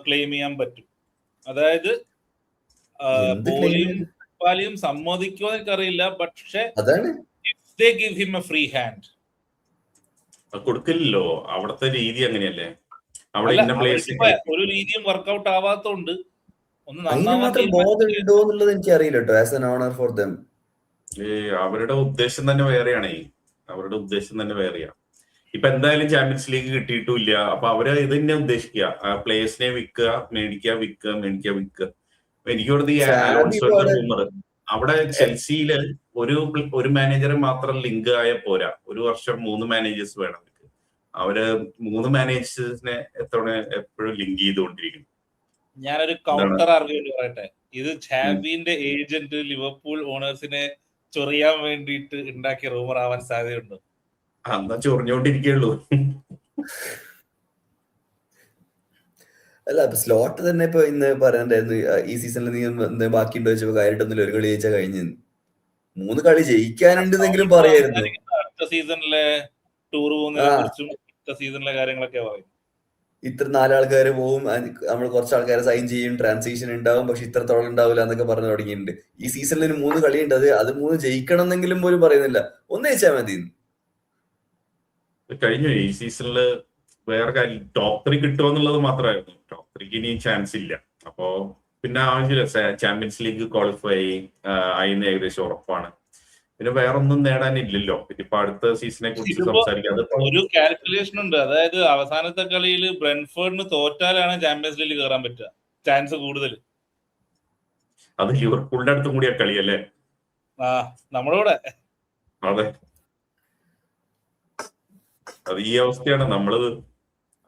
ക്ലെയിം ചെയ്യാൻ പറ്റും. അതായത് എന്ത് claim ബോളിയും ചെയ്ത്? പാലിയും സമ്മതിക്കുമോ എനിക്കറിയില്ല. പക്ഷെ അതാണ് they give him a free hand. അത് കൊടുക്കില്ലല്ലോ, അവിടുത്തെ രീതി അങ്ങനെയല്ലേ. അവിടെ അല്ല, ഇന്ന അവർക്കിപ്പോ പ്ലേയേഴ്സ് ഒരു രീതിയും വർക്കൗട്ട് ആവാത്തോണ്ട് ഒന്ന് അതിന് നന്നാവാൻ മാത്രം ബോധം ഉണ്ടോ എന്നുള്ളത് എനിക്ക് അറിയില്ല കേട്ടോ. As an honour for them, അവരുടെ ഉദ്ദേശം തന്നെ വേറെയാണേ. അവരുടെ ഉദ്ദേശം തന്നെ വേറെയാ. ഇപ്പൊ എന്തായാലും ചാമ്പ്യൻസ് ലീഗ് കിട്ടിയിട്ടില്ല. അപ്പൊ അവര് ഇത് തന്നെ ഉദ്ദേശിക്കുക, ആ പ്ലേയേഴ്സിനെ വിൽക്കുക, മേടിക്കുക, വിൽക്കുക, മേടിക്കുക, വിൽക്കുക. എനിക്ക് തോന്നുന്നത് ഈ സാബി അലോൺസോയുടെ പോലെ റൂമർ അവിടെ ചെൽസിയില് ഒരു മാനേജറെ മാത്രം ലിങ്ക് ആയ പോരാ, ഒരു വർഷം 3 മാനേജേഴ്സ് വേണം. അവര് 3 മാനേജേഴ്സിനെ എപ്പോഴും ലിങ്ക് ചെയ്തുകൊണ്ടിരിക്കുന്നു. ഞാനൊരു കൗണ്ടർ ആർഗ്യുമെന്റ് പറയട്ടെ. ഇത് ജാബിന്റെ ഏജന്റ് ലിവർപൂൾ ഓണേഴ്സിനെ ചൊറിയാൻ വേണ്ടിയിട്ട് ഉണ്ടാക്കിയ റൂമർ ആവാൻ സാധ്യതയുണ്ട്. അന്നാ ചൊറിഞ്ഞോണ്ടിരിക്കുള്ളൂ. അല്ല, സ്ലോട്ട് തന്നെ ഇപ്പൊ ഇന്ന് പറയുന്നുണ്ടായിരുന്നു ഈ സീസണിൽ നീ ബാക്കിയുണ്ടോ വെച്ചപ്പോ കാര്യമായിട്ടൊന്നുമില്ല, ഒരു കളി ജയിച്ചാൽ കഴിഞ്ഞ് 3 കളി ജയിക്കാനുണ്ടെന്നെങ്കിലും പറയായിരുന്നു. അടുത്ത സീസണിലെ ടൂർ പോകുന്നതിനെ കുറിച്ചും അടുത്ത സീസണിലെ കാര്യങ്ങളൊക്കെ പറയും. ഇത്ര 4 ആൾക്കാർ പോവും, നമ്മൾ കുറച്ച് ആൾക്കാരെ സൈൻ ചെയ്യും, ട്രാൻസിഷൻ ഉണ്ടാവും, പക്ഷെ ഇത്രത്തോളം ഉണ്ടാവില്ല എന്നൊക്കെ പറഞ്ഞു തുടങ്ങിയിട്ടുണ്ട്. ഈ സീസണിൽ 3 കളിയുണ്ട്, അത് 3 ജയിക്കണം എന്നെങ്കിലും പോലും പറയുന്നില്ല, ഒന്ന് ജയിച്ചാൽ മതി. കഴിഞ്ഞു. ഈ സീസണില് വേറെ കാര്യം ടോപ്പ് 3 കിട്ടുമെന്നുള്ളത് മാത്രമായിരുന്നു. ടോപ്പ് 3ക്ക് ഇനി ചാൻസ് ഇല്ല. അപ്പോ പിന്നെ ആവശ്യമില്ല. ചാമ്പ്യൻസ് ലീഗ് ക്വാളിഫൈ ആയിന്ന് ഏകദേശം ഉറപ്പാണ്. പിന്നെ വേറൊന്നും നേടാനില്ലല്ലോ. ഇപ്പൊ അടുത്ത സീസണെ കുറിച്ച് സംസാരിക്കാം. ഒരു കാൽക്കുലേഷൻ ഉണ്ട്. അതായത് അവസാനത്തെ കളിയിൽ ബ്രെൻഫോർഡിന് തോറ്റാലാണ് ചാമ്പ്യൻസ് ലീഗ് കയറാൻ പറ്റുക, ചാൻസ് കൂടുതൽ. അത് ലിവർപൂളിന്റെ അടുത്തും കൂടിയാ കളിയല്ലേ? നമ്മുടെ കൂടെ. അതെ, അത് ഈ അവസ്ഥയാണ്. നമ്മള്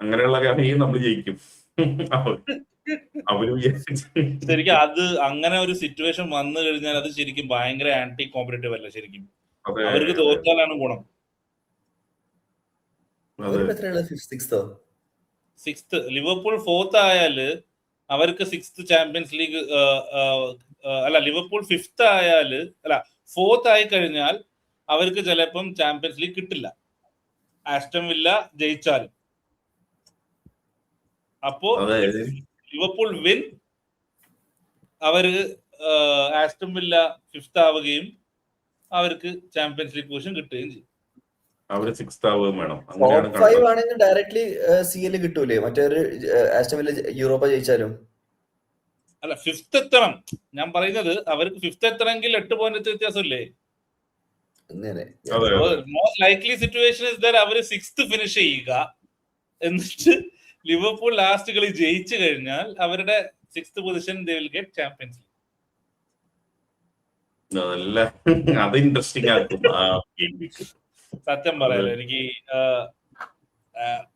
അങ്ങനെയുള്ള കാര്യം നമ്മൾ ജയിക്കും. അവര് ശരിക്കും അത് അങ്ങനെ ഒരു സിറ്റുവേഷൻ വന്നു കഴിഞ്ഞാൽ അത് ശരിക്കും ഭയങ്കര ആന്റി കോമ്പറ്റേറ്റീവ് അല്ല ശരിക്കും. അവർക്ക് തോറ്റാലാണ് ഗുണം. സിക്സ്ത് ലിവർപൂൾ 4th ആയാല് അവർക്ക് 6th ചാമ്പ്യൻസ് ലീഗ്, അല്ല ലിവർപൂൾ 5th ആയാല്, അല്ല 4th ആയി കഴിഞ്ഞാൽ അവർക്ക് ചിലപ്പം ചാമ്പ്യൻസ് ലീഗ് കിട്ടില്ല, ആസ്റ്റൺ വില്ല ജയിച്ചാലും. അപ്പോ ലിവർപൂൾ വിൻ, അവര് ആസ്റ്റൺ വില്ല 5th ആവുകയും അവർക്ക് ചാമ്പ്യൻസ് ലീഗ് പൊസിഷൻ കിട്ടുകയും ചെയ്യും. അവര് 6th ആവുകയും വേണം. ടോപ്പ് 5 ആണെങ്കിൽ ഡയറക്ട്ലി സിഎൽ കിട്ടൂലേ? മറ്റൊരു ആസ്റ്റൺ വില്ല യൂറോപ്പ ജയിച്ചാലും. അല്ല, 5th എത്തണം. ഞാൻ പറയുന്നത് അവർക്ക് 5th എത്തണമെങ്കിൽ 8 പോയിന്റ് വ്യത്യാസമില്ലേ? Most likely situation is that അവര് 6th ഫിനിഷ് ചെയ്യുക, എന്നിട്ട് ലിവർപൂൾ ലാസ്റ്റ് കളി ജയിച്ചു കഴിഞ്ഞാൽ അവരുടെ 6th position they will get champions league. അത് ഇൻട്രസ്റ്റിംഗ് ആക്കും. സത്യം പറയാലോ, എനിക്ക്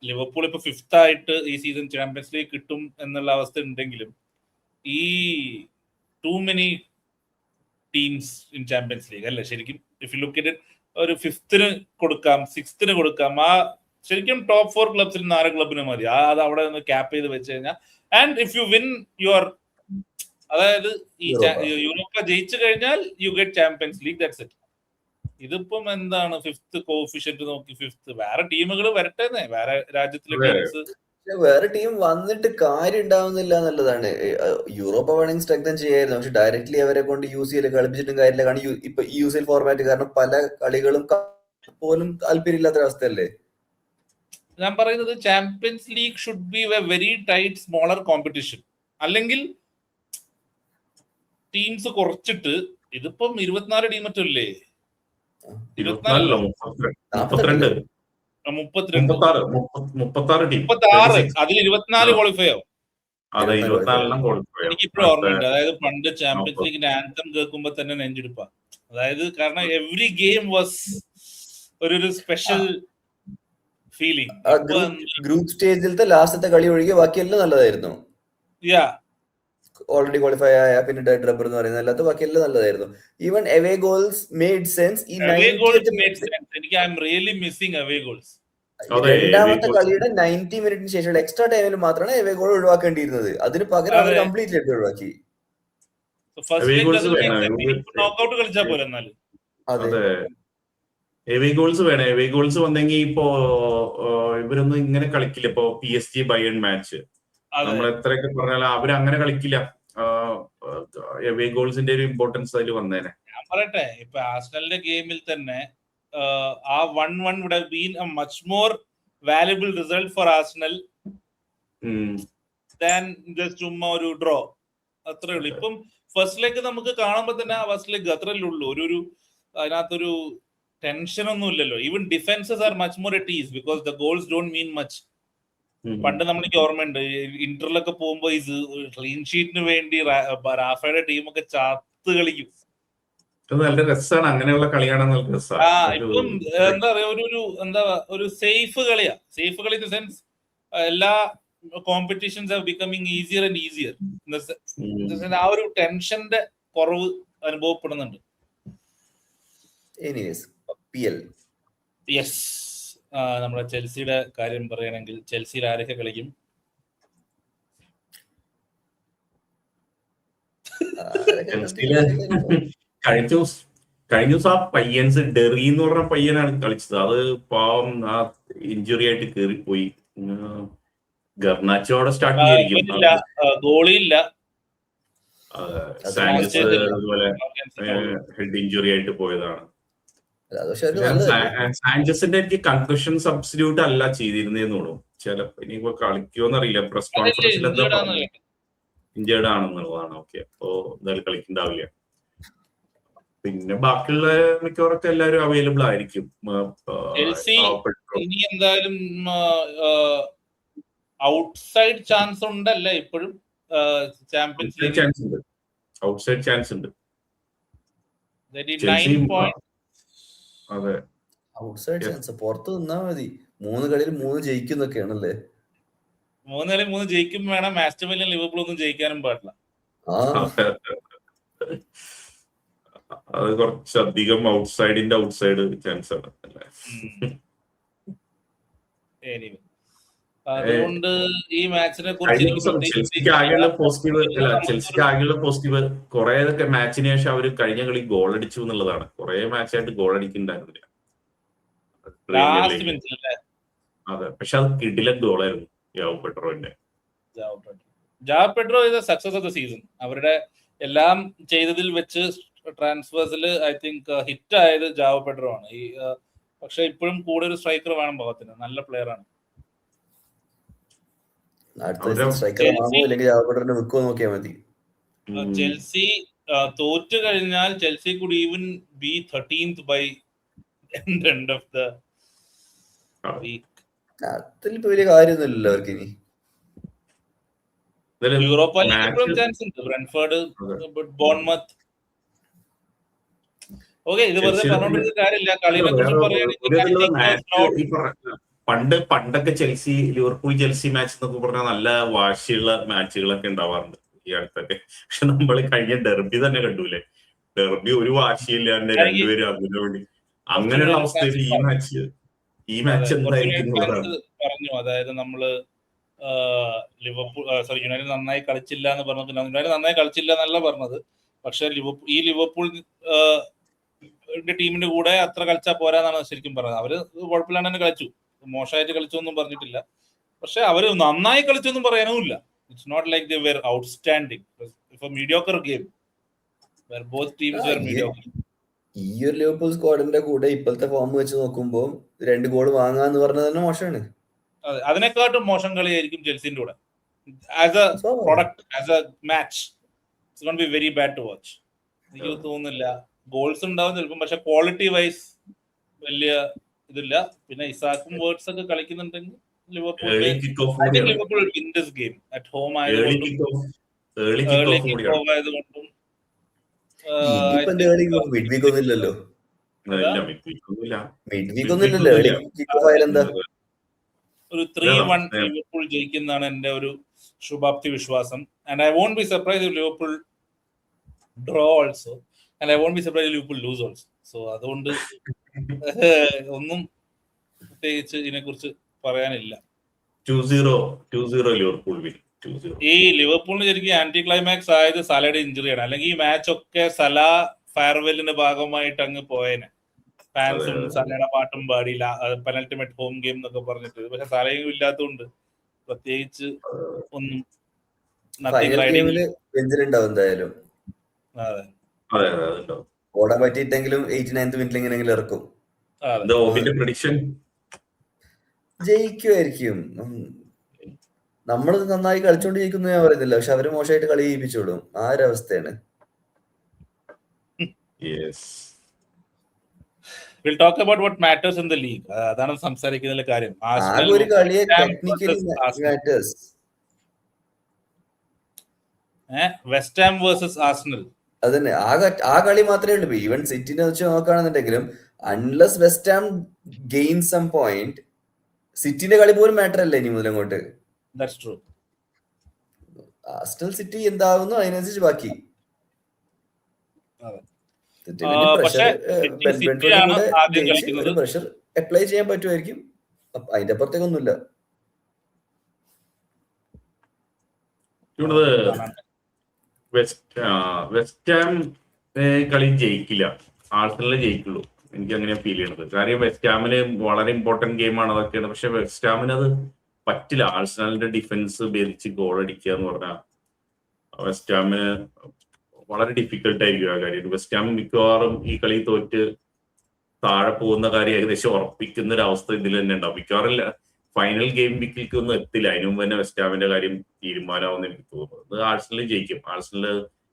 ലിവർപൂൾ ഇപ്പൊ 5th ആയിട്ട് ഈ സീസൺ ചാമ്പ്യൻസ് ലീഗ് കിട്ടും എന്നുള്ള അവസ്ഥ ഉണ്ടെങ്കിലും ഈ too many teams in Champions League അല്ലേ ശരിക്കും. If you look at it, ഒരു 5th കൊടുക്കാം, 6th കൊടുക്കാം. ആ ശരിക്കും ടോപ്പ് 4 ക്ലബ്സിൽ 4 ക്ലബിന് മതി. അത് അവിടെ ഒന്ന് ക്യാപ്പ് ചെയ്ത് വെച്ച് കഴിഞ്ഞാൽ, and if you win your, അതായത് ഈ യൂറോപ്പ ജയിച്ചു കഴിഞ്ഞാൽ you get champions league, that's it. ഇതിപ്പം എന്താണ് 5th കോഫിഷ്യന്റ് നോക്കി 5th? വേറെ ടീമുകൾ വരട്ടെ, വേറെ രാജ്യത്തിലെ ടീംസ്. വേറെ ടീം വന്നിട്ട് കാര്യം ഉണ്ടാവുന്നില്ല എന്നുള്ളതാണ്. യൂറോപ്പ വേണമെങ്കിൽ സ്ട്രെങ്തൻ ചെയ്യായിരുന്നു, പക്ഷെ ഡയറക്ട്ലി അവരെ കൊണ്ട് UCL കളിപ്പിച്ചിട്ടും കാര്യമില്ല. കാരണം ഇപ്പൊ ഈ UCL ഫോർമാറ്റ് കാരണം പല കളികളും പോലും താല്പര്യമില്ലാത്ത അവസ്ഥയല്ലേ. ഞാൻ പറയുന്നത് champions league should be a very tight smaller competition. അല്ലെങ്കിൽ ടീംസ് കുറച്ചിട്ട്, ഇതിപ്പം 24 ടീം മറ്റല്ലേ? 32 36. അതിൽ 24 ക്വാളിഫൈ ആവും. അതെ 24 24 ക്വാളിഫൈ എനിക്ക് ഇപ്പോഴും ഓർമ്മയുണ്ട്. അതായത് പണ്ട് ചാമ്പ്യൻസ് ലീഗിന്റെ ആന്തം കേൾക്കുമ്പോ തന്നെ നെഞ്ചെടുപ്പാ. അതായത് കാരണം എവറി ഗെയിം വാസ് ഒരു സ്പെഷ്യൽ ഫീലിംഗ്. ആ ഗ്രൂപ്പ് സ്റ്റേജിലത്തെ ലാസ്റ്റത്തെ കളി ഒഴികെ ബാക്കിയെല്ലാം നല്ലതായിരുന്നു. യാ ഓൾറെഡി ക്വാളിഫൈ ആയ പിന്നെ ഡെഡ് റബ്ബർ എന്ന് പറയുന്നത് അല്ലാത്ത ബാക്കിയെല്ലാം നല്ലതായിരുന്നു. Even away goals made sense. ഈ away goals 90th made sense. എനിക്ക് I'm really missing away goals. അതെ, രണ്ടാമത്തെ away goals. കളിയുടെ 90 മിനിറ്റിന് ശേഷം എക്സ്ട്രാ ടൈമിൽ മാത്രമാണ് അവേ ഗോൾ ഒഴിവാക്കേണ്ടിയിരുന്നത്. അതിന് പകരം അവർ അതെ. കംപ്ലീറ്റ്ലി ഒഴിവാക്കി. First Away leg goals doesn't make വേണം. sense. ഇനിയിപ്പോ നോക്കൗട്ട് കളിച്ചാൽ പോലെ എന്നാലും. അതെ അതെ, എവേ ഗോൾസ് വേണം. എവേ ഗോൾസ് വന്നെങ്കിൽ ഇപ്പോ ഇവരൊന്നും ഇങ്ങനെ കളിക്കില്ല. ഇപ്പോ PSG ബയൺ മാച്ച് അതെ. നമ്മൾ എത്രയൊക്കെ പറഞ്ഞാലും അവരങ്ങനെ കളിക്കില്ല. എവേ ഗോൾസിന്റെ ഒരു ഇമ്പോർട്ടൻസ് അതിൽ വന്നേനെ. ഞാൻ പറയട്ടെ, ഇപ്പൊ ആർസണലിന്റെ ഗെയിമിൽ തന്നെ ആ 1-1 would have been a much more valuable result for Arsenal than just ചുമ്മാ ഒരു ഡ്രോ. അത്രേ ഉള്ളൂ. ഇപ്പം ഫസ്റ്റ് ലെഗ് നമുക്ക് കാണുമ്പോൾ തന്നെ ആ ഫസ്റ്റ് ലെഗ് അത്രയല്ലേ ഉള്ളൂ. ഒരു അതിനകത്തൊരു ടെൻഷൻ ഒന്നും ഇല്ലല്ലോ. Even defences are much more at is because the goals don't mean much. പണ്ട് നമ്മൾക്ക് ഓർമ്മയുണ്ട് ഇന്ററിലൊക്കെ പോകുമ്പോ ഇത് ക്ലീൻ ഷീറ്റിന് വേണ്ടി റാഫയുടെ ടീമൊക്കെ ചാത്ത് കളിക്കും. നല്ല രസമാണ് അങ്ങനെയുള്ള കളിയാണ്. നല്ല ഇപ്പം രസമാണ്. എന്താ പറയാ ഒരു സേഫ് കളിയാ. സേഫ് കളി ഇൻ ദ സെൻസ് എല്ലാ competitions are becoming easier and easier. ആ ഒരു ടെൻഷന്റെ കുറവ് അനുഭവപ്പെടുന്നുണ്ട്. യെസ്, നമ്മുടെ ചെൽസിയുടെ കാര്യം പറയുകയാണെങ്കിൽ ചെൽസിയിൽ ആരൊക്കെ കളിക്കും? കഴിഞ്ഞ ദിവസം ആ പയ്യൻസ് ഡെറി എന്ന് പറഞ്ഞ പയ്യനാണ് കളിച്ചത്. അത് പാവം ആ ഇഞ്ചുറി ആയിട്ട് കേറിപ്പോയി. ഗർനാച്ചോടെ സ്റ്റാർട്ട് ചെയ്യായിരിക്കും. ഗോളിയില്ല. സാഞ്ചസ് അതുപോലെ ഹെഡ് ഇഞ്ചുറി ആയിട്ട് പോയതാണ്. സാഞ്ചസിന്റെ എനിക്ക് കൺകഷൻ സബ്സ്റ്റിറ്റ്യൂട്ട് അല്ല ചെയ്തിരുന്നേന്ന് തോന്നുന്നു. ചിലപ്പോ ഇനിയിപ്പോ കളിക്കുമോന്നറിയില്ല. പ്രസ് കോൺഫറൻസിൽ എന്താ പറഞ്ഞു, ഇഞ്ചേർഡ് ആണെന്നുള്ളതാണ്. ഓക്കെ, അപ്പോ എന്തായാലും കളിക്കണ്ടാവില്ല. പിന്നെ ബാക്കിയുള്ള മിക്കവാറൊക്കെ എല്ലാവരും അവൈലബിൾ ആയിരിക്കും. ഇനി എന്തായാലും ഔട്ട്സൈഡ് ചാൻസ് ഉണ്ടല്ലേ ഇപ്പോഴും ചാമ്പ്യൻസ് ലീഗ്? ഔട്ട്സൈഡ് ചാൻസ് ഉണ്ട്. അതെ, ഔട്ട്സൈഡ് ചാൻസ്. പുറത്ത് നിന്നാ മതി. 3 കളിയിൽ 3 ജയിക്കുന്നൊക്കെയാണല്ലേ. 3 കളിയിൽ 3 ജയിക്കും വേണം. ആസ്റ്റൺ വില്ല ലിവർപൂൾ ഒന്നും ജയിക്കാനും പാടില്ല. അത് കുറച്ചധികം ഔട്ട്സൈഡിന്റെ ഔട്ട്സൈഡ് ചാൻസ് ആണ്. അതുകൊണ്ട് ഈ മാച്ചിനെ കുറിച്ച് ചെൽസിക്ക് ആകെയുള്ള പോസിറ്റീവ് കുറേയൊക്കെ മാച്ചിന് ശേഷം അവര് കഴിഞ്ഞ കളി ഗോൾ അടിച്ചു എന്നുള്ളതാണ്. കുറെ മാച്ചായിട്ട് ഗോൾ അടിക്കുന്നുണ്ടായിരുന്നില്ല. അതെ, പക്ഷെ അത് കിടിലൻ ഗോളായിരുന്നു ജാവോ പെഡ്രോന്റെ. Joao Pedro is a success of the season. അവരുടെ എല്ലാം ചെയ്തതിൽ വെച്ച് ട്രാൻസ്ഫേഴ്സിൽ ഐ തിങ്ക് ഹിറ്റ് ആയത് ജാവോ പെഡ്രോ ആണ്. പക്ഷെ ഇപ്പോഴും കൂടെ ഒരു സ്ട്രൈക്കർ വേണം ഭാഗത്തിന്. നല്ല പ്ലെയർ ആണ്. ചെൽസി തോറ്റു കഴിഞ്ഞാൽ Chelsea could even be 13th by end of the week. അതിൽ വലിയ കാര്യമൊന്നുമില്ലല്ലോ അവർക്ക്. ഇനി യൂറോപ്പ ലീഗ് ഇപ്പോഴും ചാൻസ് ഉണ്ട്. Brentford, Bournemouth. ഓക്കെ, ഇത് വെറുതെ പറഞ്ഞോണ്ടിരുന്ന കാര്യമില്ല. കളിയെ കുറിച്ച് പറയുകയാണെങ്കിൽ പണ്ടൊക്കെ ചെൽസി ലിവർപൂൾ ചെൽസി മാച്ച് എന്നൊക്കെ പറഞ്ഞാൽ നല്ല വാശിയുള്ള മാച്ചുകളൊക്കെ ഉണ്ടാവാറുണ്ട് ഈ അടുത്തൊക്കെ. പക്ഷെ നമ്മൾ കഴിഞ്ഞ ഡെർബി തന്നെ കണ്ടൂലേ. ഡെർബി ഒരു വാശിയില്ലാണ്ട് രണ്ടുപേരും അതിനു വേണ്ടി. അങ്ങനെയുള്ള അവസ്ഥയിൽ ഈ മാച്ച് എന്തായിരിക്കും പറഞ്ഞു. അതായത് നമ്മള് ലിവർപൂൾ യുണൈറ്റഡ് നന്നായി കളിച്ചില്ല എന്ന് പറഞ്ഞു. യുണൈറ്റഡ് നന്നായി കളിച്ചില്ല എന്നല്ല പറഞ്ഞത്. പക്ഷെ ഈ ലിവർപൂൾ ടീമിന്റെ കൂടെ അത്ര കളിച്ചാൽ പോരാന്നാണ് ശരിക്കും പറഞ്ഞത്. അവര് കുഴപ്പമില്ലാണ്ട് തന്നെ കളിച്ചു. മോശമായിട്ട് കളിച്ചൊന്നും പറഞ്ഞിട്ടില്ല. പക്ഷെ അവര് നന്നായി കളിച്ചൊന്നും പറയാനുമില്ല. It's not like they were outstanding. It's a mediocre game were both teams were mediocre. ഈ ഒരു ലിവർപൂൾ സ്ക്വാഡിന്റെ കൂടെ ഇപ്പോഴത്തെ ഫോം വെച്ച് നോക്കുമ്പോൾ 2 ഗോൾ വാങ്ങാന്ന് പറഞ്ഞത് തന്നെ മോശമാണ്. അതെ, അതിനെക്കാട്ടും മോശം കളിയായിരിക്കും ചെൽസിന്റെ കൂടെ. As a product, as a match it's gonna be very bad to watch. എനിക്ക് തോന്നുന്നില്ല. ഗോൾസ് ഉണ്ടാവും ചിലപ്പം, പക്ഷെ ക്വാളിറ്റി വൈസ് വലിയ ഇതില്ല. പിന്നെ ഇസാക്കും വേർഡ്സ് ഒക്കെ കളിക്കുന്നുണ്ടെങ്കിൽ ലിവർപൂളിന് early kick off I think കൂടിയാണ്. Liverpool will win this game at home early ആയതുകൊണ്ടും കിക്ക് early ഓഫ് kick കൂടിയാണ്. off ആയതുകൊണ്ടും I ഇനിയിപ്പോ think ഏർലി മിഡ് വീക്ക് ഒന്നും ഇല്ലല്ലോ. ഇല്ല, മിഡ് വീക്ക് ഒന്നുമില്ല. മിഡ് വീക്ക് ഒന്നും ഇല്ലല്ലോ. ഏർലി കിക്ക് ഓഫ് ആയാലെന്താ? ഒരു 3-1 ലിവർപൂൾ ജയിക്കുന്നതാണ് എന്റെ ഒരു ശുഭാപ്തി വിശ്വാസം. And I won't be surprise if Liverpool draw also and I won't be surprise if Liverpool lose also. So അതുകൊണ്ട് ഒന്നും പ്രത്യേകിച്ച് ഇതിനെക്കുറിച്ച് പറയാനില്ല. 2-0 ലിവർപൂൾ വിൻ. 2-0. ഈ ലിവർപൂളിന് ശരിക്കും ആന്റി ക്ലൈമാക്സ് ആയത് സലയുടെ ഇഞ്ചുറിയാണ്. അല്ലെങ്കിൽ ഈ മാച്ച് ഒക്കെ സല ഫെയർവെല്ലിന്റെ ഭാഗമായിട്ട് അങ്ങ് പോയേനെ. ഫാൻസും സലയുടെ പാട്ടും പാടിയില്ല, പെനൽറ്റിമേറ്റ് ഹോം ഗെയിം എന്നൊക്കെ പറഞ്ഞിട്ട്. പക്ഷെ സലയും ഇല്ലാത്തതുകൊണ്ട് പ്രത്യേകിച്ച് ഒന്നും ബെഞ്ചിലുണ്ടാവും എന്തായാലും. ഓടാൻ പറ്റിയിട്ടെങ്കിലും 89th മിനിറ്റിൽ എങ്ങനെയെങ്കിലും ഇറക്കും. ജയിക്കുമായിരിക്കും. നമ്മൾ നന്നായി കളിച്ചോണ്ട് ജയിക്കുന്നു ഞാൻ പറയുന്നില്ല, പക്ഷെ അവര് മോശമായിട്ട് കളി ജയിപ്പിച്ചോളും. ആ ഒരു അവസ്ഥയാണ്. We'll talk about what matters in the league. അതാണ് സംസാരിക്കുന്നതിലെ കാര്യം. ഒരു കളിയെ technically matters. West Ham versus Arsenal. അതന്നെ ആ കളി മാത്രമേ ഉള്ളൂ. ഈവൻ സിറ്റിനെ വെച്ച് നോക്കുകയാണെന്നുണ്ടെങ്കിലും unless West Ham gain some point, സിറ്റിന്റെ കളി പോലും മാറ്റർ അല്ല ഇനി മുതൽ അങ്ങോട്ട്. ആർസണൽ സിറ്റി എന്താവുന്നു അതിനനുസരിച്ച് ബാക്കി. പ്രഷർ അപ്ലൈ ചെയ്യാൻ പറ്റുമായിരിക്കും, അതിന്റെ അപ്പുറത്തേക്കൊന്നുമില്ല. വെസ്റ്റ് ഹാം കളി ജയിക്കില്ല, ആർസണലിൽ ജയിക്കുള്ളൂ. എനിക്ക് അങ്ങനെ ഫീൽ ചെയ്യണത്. കാര്യം വെസ്റ്റ് ഹാമിന് വളരെ ഇമ്പോർട്ടന്റ് ഗെയിമാണ് അതൊക്കെയാണ്. പക്ഷെ വെസ്റ്റ് ഹാമിന് അത് പറ്റില്ല. ആർസണലിന്റെ ഡിഫൻസ് ഭേദിച്ച് ഗോൾ അടിക്കുക എന്ന് പറഞ്ഞാൽ വെസ്റ്റ് ഹാമിന് വളരെ ഡിഫിക്കൽട്ട് ആയിരിക്കും ആ കാര്യം. വെസ്റ്റ് ഹാം മിക്കവാറും ഈ കളി തോറ്റ് താഴെ പോകുന്ന കാര്യം ഏകദേശം ഉറപ്പിക്കുന്ന ഒരു അവസ്ഥ ഇതിൽ തന്നെ ഉണ്ടാവും. മിക്കവാറും ഫൈനൽ ഗെയിം വീക്കിലേക്ക് ഒന്നും എത്തില്ല. അതിനു മുമ്പ് തന്നെ വെസ്റ്റ് ഹാമിന്റെ കാര്യം തീരുമാനമാവുന്ന എനിക്ക് തോന്നുന്നത്. ആർസണൽ ജയിക്കും. ആർസണൽ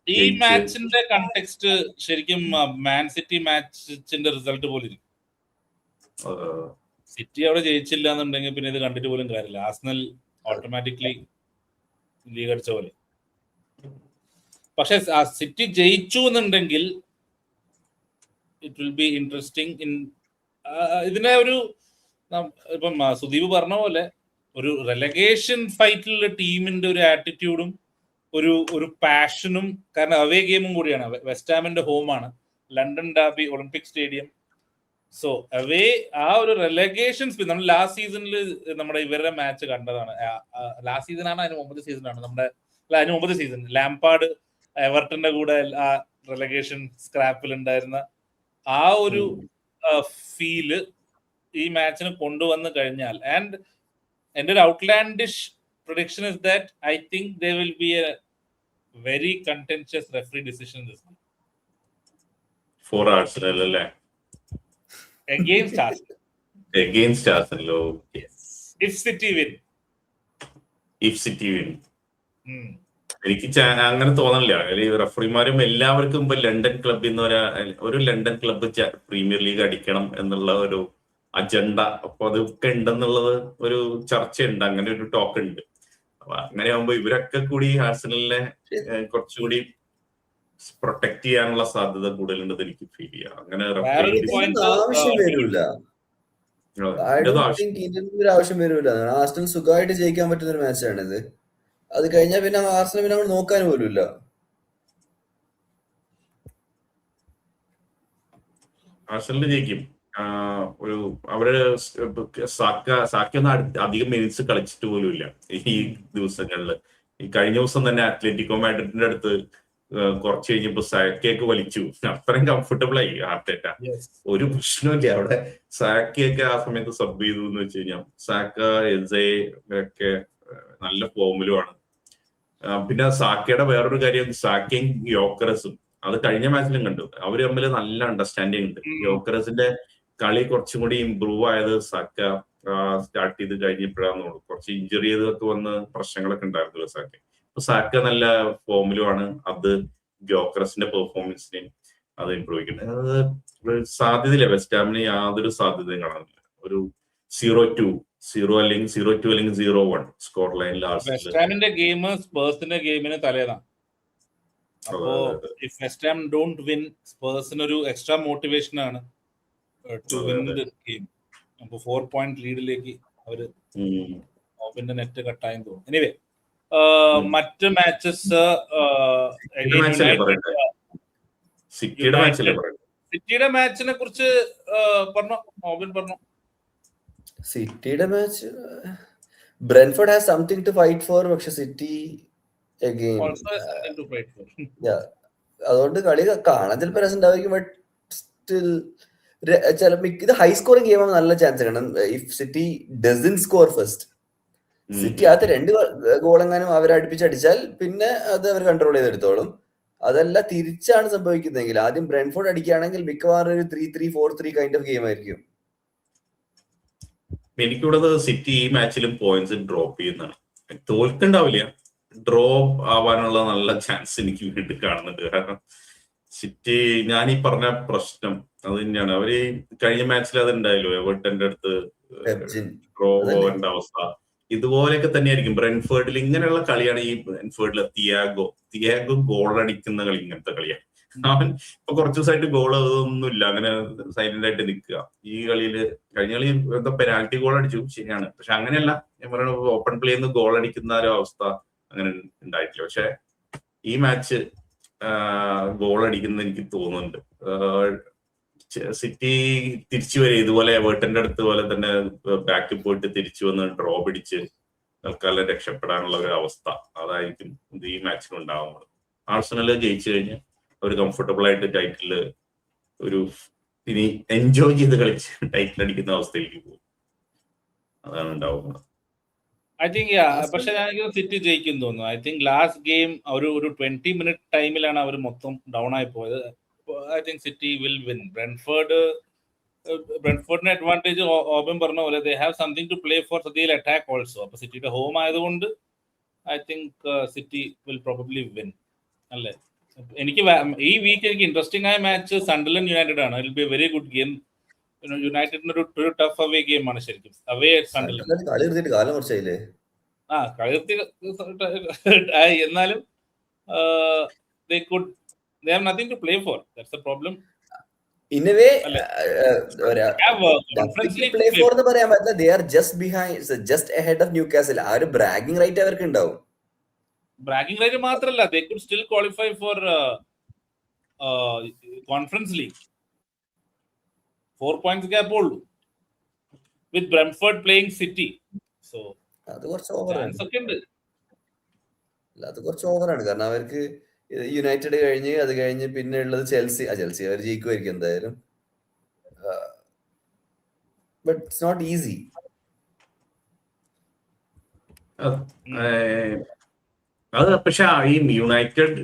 ഈ മാച്ചിന്റെ കണ്ടെക്സ്റ്റ് ശരിക്കും മാൻ സിറ്റി മാച്ചിന്റെ റിസൾട്ട് പോലെ ഇരിക്കും. സിറ്റി അവിടെ ജയിച്ചില്ല എന്നുണ്ടെങ്കിൽ പിന്നെ ഇത് കണ്ടിട്ട് പോലും കാര്യമില്ല. ആർസണൽ ഓട്ടോമാറ്റിക്കലി ലീഗ് അടിച്ച പോലെ. പക്ഷെ സിറ്റി ജയിച്ചു എന്നുണ്ടെങ്കിൽ ഇറ്റ് വിൽ ബി ഇൻട്രസ്റ്റിംഗ്. ഇതിനെ ഒരു ഇപ്പം സുദീപ് പറഞ്ഞ പോലെ ഒരു റെലഗേഷൻ ഫൈറ്റിലുള്ള ടീമിന്റെ ഒരു ആറ്റിറ്റ്യൂഡും ഒരു പാഷനും, കാരണം അവേ ഗെയിമും കൂടിയാണ്. വെസ്റ്റ് ഹാമിന്റെ ഹോമാണ്, London derby, Olympic stadium. So away ആ ഒരു റെലഗേഷൻ നമ്മൾ ലാസ്റ്റ് സീസണിൽ നമ്മുടെ ഇവരുടെ മാച്ച് കണ്ടതാണ്. ലാസ്റ്റ് സീസണാണ് അതിന് മുമ്പത്തെ സീസണാണ് അതിന് മുമ്പത്തെ സീസൺ ലാംപാർഡ് എവർട്ടന്റെ കൂടെ ആ റെലഗേഷൻ സ്ക്രാപ്പിൽ ഉണ്ടായിരുന്ന ആ ഒരു ഫീല് ഈ മാച്ചിന് കൊണ്ടുവന്നു കഴിഞ്ഞാൽ, ആൻഡ് എൻ്റെ ഒരു ഔട്ട്ലാൻഡിഷ് prediction is that I think there will be a very contentious referee decision this week. For Arsenal, alle? Against Arsenal. Against Arsenal, okay. If City win. എനിക്ക് അങ്ങനെ തോന്നണില്ല. റഫറിമാരും എല്ലാവർക്കും ഇപ്പൊ ലണ്ടൻ ക്ലബിൽ നിന്ന് ഒരു ലണ്ടൻ ക്ലബ്ബ് പ്രീമിയർ ലീഗ് അടിക്കണം എന്നുള്ള ഒരു അജണ്ട അപ്പൊ അതൊക്കെ ഉണ്ടെന്നുള്ളത് ഒരു ചർച്ചയുണ്ട്, അങ്ങനെ ഒരു ടോക്ക് ഉണ്ട്. അപ്പൊ അങ്ങനെ ആകുമ്പോ ഇവരൊക്കെ കൂടി ആർസണലിനെ കുറച്ചുകൂടി പ്രൊട്ടക്ട് ചെയ്യാനുള്ള സാധ്യത കൂടുതലുണ്ടെന്ന് എനിക്ക് ഫീൽ ചെയ്യാം. അങ്ങനെ ആവശ്യം വരൂല. ആർസണൽ സുഖമായിട്ട് ജയിക്കാൻ പറ്റുന്ന ഒരു മാച്ചാണിത്. അത് കഴിഞ്ഞാൽ പിന്നെ ആർസണൽ പിന്നെ നമ്മൾ നോക്കാൻ പോലുമില്ല. ആർസണൽ ജയിക്കും. ഒരു അവര് സാക്കൊന്നും അധികം മിനിറ്റ്സ് കളിച്ചിട്ട് പോലും ഇല്ല ഈ ദിവസങ്ങളില്. ഈ കഴിഞ്ഞ ദിവസം തന്നെ അത്ലറ്റിക്കോ മാഡ്രിഡിന്റെ അടുത്ത് കുറച്ച് കഴിഞ്ഞപ്പോ സാക്കയൊക്കെ വലിച്ചു. അത്രയും കംഫർട്ടബിൾ ആയി ആർട്ടേറ്റ. ഒരു പ്രശ്നമില്ല അവിടെ. സാക്കയൊക്കെ ആ സമയത്ത് സബ് ചെയ്തു എന്ന് വെച്ച് കഴിഞ്ഞാൽ സാക്ക, എസെ ഒക്കെ നല്ല ഫോമിലുമാണ്. പിന്നെ സാക്കയുടെ വേറൊരു കാര്യം, സാക്കയും യോക്കറസും അത് കഴിഞ്ഞ മാച്ചിലും കണ്ടു. അവര് തമ്മിൽ നല്ല അണ്ടർസ്റ്റാൻഡിങ് ഉണ്ട്. യോക്കറസിന്റെ കളി കുറച്ചും കൂടി ഇമ്പ്രൂവ് ആയത് സാക്ക സ്റ്റാർട്ട് ചെയ്ത് കഴിഞ്ഞപ്പോഴാന്ന് തോന്നുന്നു. കുറച്ച് ഇഞ്ചുറി ചെയ്തൊക്കെ വന്ന് പ്രശ്നങ്ങളൊക്കെ ഉണ്ടായിരുന്നു സാക്ക. അപ്പൊ സാക്ക നല്ല ഫോമിലുമാണ്. അത് യോക്കറസിന്റെ പെർഫോമൻസിനെയും അത് ഇമ്പ്രൂവ് ചെയ്യുന്നുണ്ട്. അത് സാധ്യതയില്ല. വെസ്റ്റ് ഹാമിന് യാതൊരു സാധ്യതയും കാണാനില്ല. ഒരു 0-2 0 അല്ലെങ്കിൽ 0-2 അല്ലെങ്കിൽ 0-1 സ്കോർ ലൈനിൽ ആർസണൽ. വെസ്റ്റ് ഹാമിന്റെ ഗെയിം സ്പേഴ്സിന്റെ ഗെയിമിന് തലേന്നാണ്. അപ്പോ if West Ham don't win, സ്പേഴ്സിന് ഒരു എക്സ്ട്രാ മോട്ടിവേഷൻ ആണ് ടു വിൻ ദ ഗെയിം. അപ്പൊ 4 point ലീഡിലേക്ക് അവര് ഓപ്പിന്റെ നെറ്റ് കട്ടായെന്ന് തോന്നുന്നു. എനിവേ മറ്റ് മാച്ചസ് സിറ്റിയുടെ മാച്ചിനെ കുറിച്ച് പറഞ്ഞോ, ഓബിൻ പറഞ്ഞോ. സിറ്റിയുടെ match Brentford has something to fight for, പക്ഷെ സിറ്റി അതുകൊണ്ട് കളി കാണാൻ ചിലപ്പോൾ രസം ഉണ്ടായിരിക്കും. ബട്ട് സ്റ്റിൽ ഇത് ഹൈ സ്കോറിംഗ് ഗെയിം ആവാൻ നല്ല ചാൻസ് ആണ്. If City doesn't score first, City ആദ്യത്തെ 2 ഗോളെങ്ങാനും അവർ അടുപ്പിച്ചടിച്ചാൽ പിന്നെ അത് അവർ കൺട്രോൾ ചെയ്തെടുത്തോളും. അതല്ല തിരിച്ചാണ് സംഭവിക്കുന്നതെങ്കിൽ ആദ്യം ബ്രെൻഫോർഡ് അടിക്കുകയാണെങ്കിൽ മിക്കവാറും ഒരു 3-3-4-3 കൈൻഡ് ഓഫ് ഗെയിം ആയിരിക്കും. എനിക്കിവിടെ സിറ്റി ഈ മാച്ചിലും പോയിന്റ്സ് ഡ്രോപ്പ് ചെയ്യുന്നതാണ്. തോൽക്കുണ്ടാവില്ല, ഡ്രോ ആവാനുള്ള നല്ല ചാൻസ് എനിക്ക് വീണ്ടും കാണുന്നുണ്ട്. കാരണം സിറ്റി, ഞാൻ ഈ പറഞ്ഞ പ്രശ്നം അത് തന്നെയാണ്. അവര് കഴിഞ്ഞ മാച്ചിൽ അത് ഉണ്ടായല്ലോ, എവർട്ടന്റെ അടുത്ത് ഡ്രോ പോകേണ്ട അവസ്ഥ. ഇതുപോലെയൊക്കെ തന്നെയായിരിക്കും ബ്രെൻഫോർഡിൽ. ഇങ്ങനെയുള്ള കളിയാണ് ഈ ബ്രെൻഫോർഡിലെ തിയാഗോ ഗോൾ അടിക്കുന്ന കളി. ഇങ്ങനത്തെ കളിയാണ്. അവൻ ഇപ്പൊ കുറച്ചു ദിവസമായിട്ട് ഗോൾ ഒന്നുമില്ല, അങ്ങനെ സൈലന്റ് ആയിട്ട് നിൽക്കുക. ഈ കളിയില് കഴിഞ്ഞ കളി എന്താ പെനാൽറ്റി ഗോൾ അടിച്ചു, ശരിയാണ്. പക്ഷെ അങ്ങനെയല്ല, ഞാൻ പറയുന്നത് ഓപ്പൺ പ്ലേയിൽ നിന്ന് ഗോൾ അടിക്കുന്ന ഒരു അവസ്ഥ അങ്ങനെ ഉണ്ടായിട്ടില്ല. പക്ഷെ ഈ മാച്ച് ഗോൾ അടിക്കുന്ന എനിക്ക് തോന്നുന്നുണ്ട്. സിറ്റി തിരിച്ചു വരെ ഇതുപോലെ എവർട്ടന്റെ അടുത്ത് പോലെ തന്നെ ബാക്കിൽ പോയിട്ട് തിരിച്ചു വന്ന് ഡ്രോ പിടിച്ച് തൽക്കാലം രക്ഷപ്പെടാനുള്ള ഒരു അവസ്ഥ അതായിരിക്കും ഈ മാച്ചിൽ ഉണ്ടാവുന്നത്. ആർസണൽ ജയിച്ചു കഴിഞ്ഞ് ഒരു കംഫർട്ടബിൾ ആയിട്ട് ടൈറ്റില് ഒരു ഇനി എൻജോയ് ചെയ്ത് കളിച്ച് ടൈറ്റിൽ അടിക്കുന്ന അവസ്ഥയിലേക്ക് പോകും. അതാണ് ഉണ്ടാവുന്നത്. ഐ തിങ്ക് പക്ഷെ എനിക്ക് സിറ്റി ജയിക്കും തോന്നുന്നു. ഐ തിങ്ക് ലാസ്റ്റ് ഗെയിം ഒരു 20 minute ടൈമിലാണ് അവർ മൊത്തം ഡൗൺ ആയി പോയത്. I think City will win. ബ്രെൻഫോർഡിന് അഡ്വാൻറ്റേജ് ഓബൻ പറഞ്ഞ പോലെ they have something to play for, so they will attack also. അപ്പൊ സിറ്റിയുടെ ഹോം ആയതുകൊണ്ട് I think City will probably win. അല്ലേ? എനിക്ക് ഈ വീക്ക് എനിക്ക് ഇൻട്രസ്റ്റിംഗ് ആയ മാച്ച് സണ്ടർലൻഡ് യുണൈറ്റഡ് ആണ്. It will be a very good game. യുണൈറ്റഡിന് ഒരു ടഫ് അവേ ഗെയിം ആണ് ശരിക്കും. അവേ സണ്ടർലൻഡ് എന്നാലും they have nothing to play for. That's the problem. In a way, play for എന്ന് പറയാൻ പറ്റില്ല. They are just behind, just ahead of Newcastle. ആ ഒരു ബ്രാഗിംഗ് റൈറ്റ് അവർക്ക് ഉണ്ടാവും. ബ്രാഗിംഗ് റൈറ്റ് മാത്രമല്ല, they could still qualify for Conference League. 4 points gap ഉള്ളൂ with Brentford playing City. So അത് കുറച്ച് ഓവറാണ്. അത് കുറച്ച് ഓവറാണ്. കാരണം അവർക്ക് യുണൈറ്റഡ് കഴിഞ്ഞ് അത് കഴിഞ്ഞ് പിന്നെ ഉള്ളത് ചെൽസി അവർ ജയിക്കുമായിരിക്കും എന്തായാലും. But it's not easy. അത് പക്ഷെ ഈ യുണൈറ്റഡ്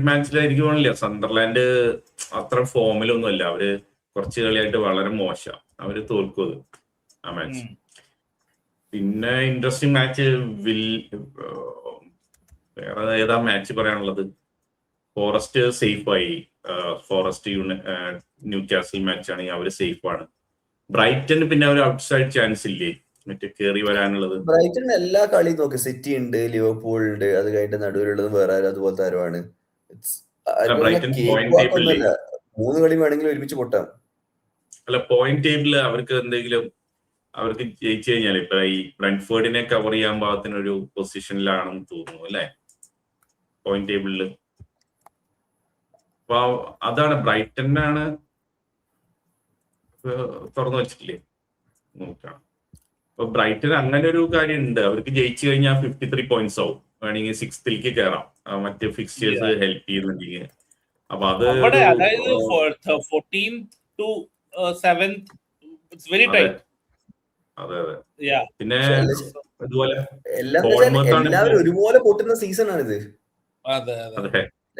മാച്ചിൽ എനിക്ക് തോന്നില്ല സണ്ടർലാൻഡ് അത്ര ഫോമിലൊന്നും അല്ല. അവര് കുറച്ച് കളിയായിട്ട് വളരെ മോശം. അവര് തോൽക്കും ആ മാച്ച്. പിന്നെ ഇൻട്രസ്റ്റിംഗ് മാച്ച് വേറെ ഏതാ മാച്ച് പറയാനുള്ളത്? ഫോറസ്റ്റ് സേഫായി. ഫോറസ്റ്റ് ന്യൂകാസിൽ മാച്ചാണെങ്കിൽ അവര് സേഫാണ്. ബ്രൈറ്റന് പിന്നെ ഒരു ഔട്ട്സൈഡ് ചാൻസ് ഇല്ലേ മറ്റേ കേറി വരാനുള്ളത്? ബ്രൈറ്റൺ എല്ലാ കളിയും നോക്കി. സിറ്റി ഉണ്ട്, ലിവർപൂൾ ഉണ്ട്, അത് കഴിഞ്ഞിട്ട് നടുവിലുള്ളത് വേറെ അതുപോലത്തെ ആരുമാണ്. 3 കളി വേണമെങ്കിലും ഒരുമിച്ച് പൊട്ടാം. അല്ല, പോയിന്റ് ടേബിളിൽ അവർക്ക് എന്തെങ്കിലും അവർക്ക് ജയിച്ചു കഴിഞ്ഞാൽ ഇപ്പൊ ഈ ബ്രെൻഫോർഡിനെ കവർ ചെയ്യാൻ പാകത്തിന് ഒരു പൊസിഷനിലാണെന്ന് തോന്നുന്നു അല്ലെ പോയിന്റ് ടേബിളില്. അപ്പൊ അതാണ് ബ്രൈറ്റനാണ് തുറന്നു വെച്ചിട്ടില്ലേ നോക്കാം. അപ്പൊ ബ്രൈറ്റൻ അങ്ങനെ ഒരു കാര്യം ഉണ്ട്. അവർക്ക് ജയിച്ചു കഴിഞ്ഞാൽ 53 points ആവും. വേണമെങ്കിൽ 6th കയറാം. മറ്റേ ഫിക്സ്ചേഴ്സ് ഹെൽപ്പ് ചെയ്യുന്നുണ്ടെങ്കിൽ. അപ്പൊ അത് 14th to 7th it's very tight. അതെ പിന്നെ അതുപോലെ എല്ലാവരും ഒരുപോലെ പൊട്ടുന്ന സീസൺ ആണിത്. അതെ.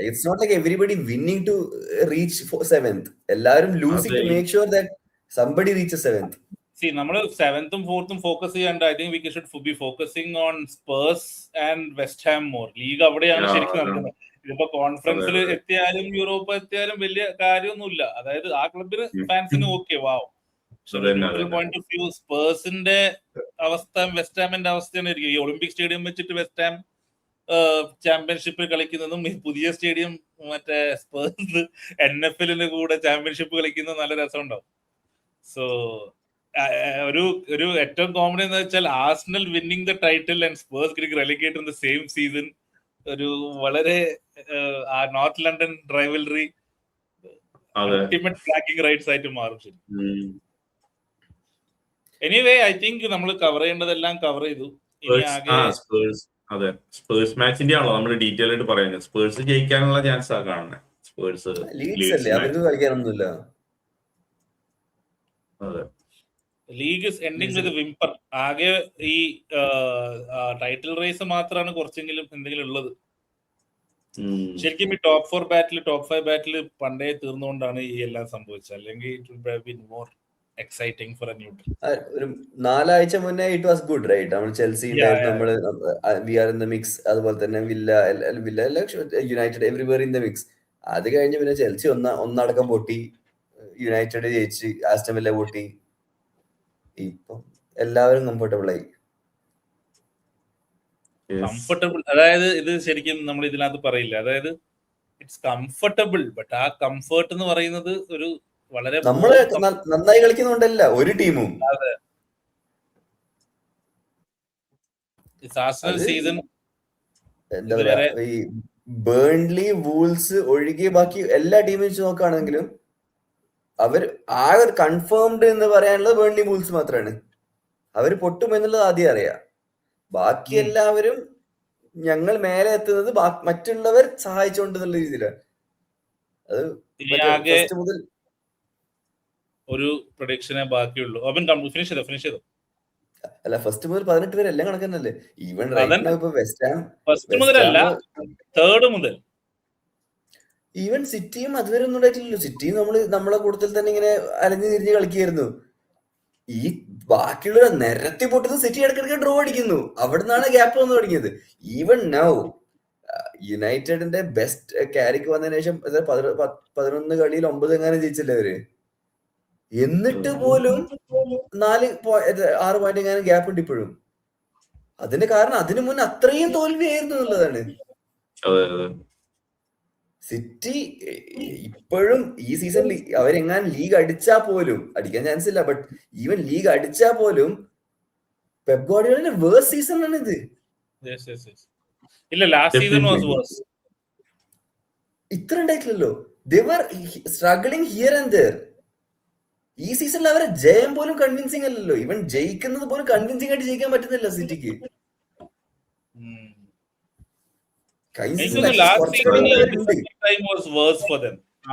It's not like everybody winning to reach 7th. എല്ലാവരും losing to make sure that somebody reaches 7th. See, നമ്മൾ 7th ഉം 4th ഉം ഫോക്കസ് ചെയ്യാണ്ട് I think we should be focusing on Spurs and West Ham more. League അവിടെയാണ് ശരിക്കും നടക്കുന്നത്. ഇതിപ്പോ കോൺഫറൻസിൽ എത്തിയാലും യൂറോപ്പ് എത്തിയാലും വലിയ കാര്യമൊന്നുമില്ല. അതായത് ആ ക്ലബിന് ഫാൻസിന് okay wow. Point of view സ്പേഴ്സിന്റെ അവസ്ഥ വെസ്റ്റ് ഹാമിന്റെ അവസ്ഥയാണ് ഇരിക്കും. ഈ ഒളിമ്പിക് സ്റ്റേഡിയം വെച്ചിട്ട് വെസ്റ്റ് ഹാം ചാമ്പ്യൻഷിപ്പ് കളിക്കുന്നതും ഈ പുതിയ സ്റ്റേഡിയം മറ്റേ സ്പേഴ്സ് NFL കൂടെ ചാമ്പ്യൻഷിപ്പ് കളിക്കുന്നത് നല്ല രസമുണ്ടാവും. സോ ഒരു ഏറ്റവും കോമഡി എന്ന് വെച്ചാൽ Arsenal winning the title and Spurs getting relegated in the same season ഒരു വളരെ ആ north London rivalry ultimate bragging rights ആയിട്ട് മാറും. ശരി, എനിവേ ഐ തിങ്ക് നമ്മൾ കവർ ചെയ്യേണ്ടതെല്ലാം കവർ ചെയ്തു. ഇനി ആകെ അതെ, സ്പേഴ്സ് മാച്ചിന്റെ ആണല്ലോ നമ്മൾ ഡീറ്റെയിൽ ആയിട്ട് പറയുന്നത്. സ്പേഴ്സ് ജയിക്കാനുള്ള ചാൻസ് ആ കാണുന്നത്. സ്പേഴ്സ് അവർക്ക് കളിക്കാനൊന്നുമില്ല. അതെ, ലീഗ് ഇസ് എൻഡിങ് വിത്ത് വിംപർ. ആകെ ഈ ടൈറ്റിൽ റേസ് മാത്രമാണ് കുറച്ചെങ്കിലും എന്തെങ്കിലും ഉള്ളത്. ശരിക്കും ഈ ടോപ്പ് 4 ബാറ്റിൽ ടോപ്പ് 5 ബാറ്റിൽ പണ്ടേ തീർന്നുകൊണ്ടാണ് ഈ എല്ലാം സംഭവിച്ചത്. അല്ലെങ്കിൽ it would have been more exciting for a new team. ഒരു 4 ആഴ്ച മുന്നേ ഇറ്റ് വാസ് ഗുഡ് റൈറ്റ്. നമ്മൾ ചെൽസി ഉണ്ടായിരുന്നു, നമ്മള് we are in the mix. അതുപോലെ തന്നെ Villa United everywhere in the mix. അത് കഴിഞ്ഞ് പിന്നെ ചെൽസി ഒന്നടക്കം പൊട്ടി, യുണൈറ്റഡ് ജയിച്ച്, ആസ്റ്റൺ വില്ല പൊട്ടി. ഇപ്പൊ എല്ലാവരും കംഫർട്ടബിൾ ആയി. കംഫർട്ടബിൾ, അതായത് ഇത് ശരിക്കും നമ്മൾ ഇതിനകത്ത് പറയില്ല, അതായത് ഇറ്റ്സ് കംഫർട്ടബിൾ, ബട്ട് ആ കംഫർട്ട് എന്ന് പറയുന്നത് ഒരു വളരെ നമ്മള് നന്നായി കളിക്കുന്നുണ്ടല്ല ഒരു ടീമും. സീസൺ എന്താ പറയാ, ഈ ബേൺലി, വൂൾസ് ഒഴികെ ബാക്കി എല്ലാ ടീമും വെച്ച് നോക്കുകയാണെങ്കിലും അവർ ആ ഒരു കൺഫേംഡ് എന്ന് പറയാനുള്ളത് ബേൺലി, വൂൾസ് മാത്രമാണ്. അവര് പൊട്ടും എന്നുള്ളത് ആദ്യം അറിയാം. ബാക്കി എല്ലാവരും ഞങ്ങൾ മേലെ എത്തുന്നത് മറ്റുള്ളവർ സഹായിച്ചുകൊണ്ടെന്നുള്ള രീതിയിലാണ്. അത് ഫസ്റ്റ് മുതൽ ഒരു പ്രൊഡിക്ഷനെ ബാക്കിയുള്ളൂ. ഫിനിഷ് ചെയ്തോ? അല്ല, ഫസ്റ്റ് മുതൽ 18 വരെ എല്ലാം കണക്കന്നല്ലേ. ഈവൻ ഇപ്പൊ വെസ്റ്റ് ഹാം ഫസ്റ്റ് മുതലല്ല, തേർഡ് മുതൽ ഈവൻ സിറ്റിയും അതുവരെ ഒന്നും ഉണ്ടായിട്ടില്ലല്ലോ. സിറ്റിയും നമ്മളെ കൂട്ടത്തിൽ തന്നെ ഇങ്ങനെ അലഞ്ഞു തിരിഞ്ഞ് കളിക്കുകയായിരുന്നു. ഈ ബാക്കിയുള്ളവരെ നിരത്തി പൊട്ടുന്നത് സിറ്റി ഇടയ്ക്കിടയ്ക്ക് ഡ്രോ അടിക്കുന്നു. അവിടെ നിന്നാണ് ഗ്യാപ്പ് വന്നു തുടങ്ങിയത്. ഈവൻ നൗ യുണൈറ്റഡിന്റെ ബെസ്റ്റ് ക്യാരിക്ക് വന്നതിന് ശേഷം 11 കളിയിൽ 9 എങ്ങാനും ജയിച്ചില്ലേ അവര്. എന്നിട്ട് പോലും 6 പോയിന്റ് എങ്ങാനും ഗ്യാപ്പ് ഉണ്ട് ഇപ്പോഴും. അതിന്റെ കാരണം അതിനു മുന്നേ അത്രയും തോൽവിയായിരുന്നു എന്നുള്ളതാണ്. സിറ്റി ഇപ്പോഴും ഈ സീസണിൽ അവരെങ്ങാൻ ലീഗ് അടിച്ചാ പോലും, അടിക്കാൻ ചാൻസ് ഇല്ല, ബട്ട് ഈവൻ ലീഗ് അടിച്ചാ പോലും പെപ് ഗാർഡിയോളയുടെ വേഴ്സ്റ്റ് സീസൺ ആണ് ഇത്. ഇത്ര ഉണ്ടായിട്ടില്ലല്ലോ. they were struggling here and there. ഈ സീസണിൽ അവരെ ജയം പോലും കൺവിൻസിങ് അല്ലല്ലോ. ഈവൻ ജയിക്കുന്നത് പോലും കൺവിൻസിംഗ് ആയിട്ട് ജയിക്കാൻ പറ്റുന്നില്ല സിറ്റിക്ക്.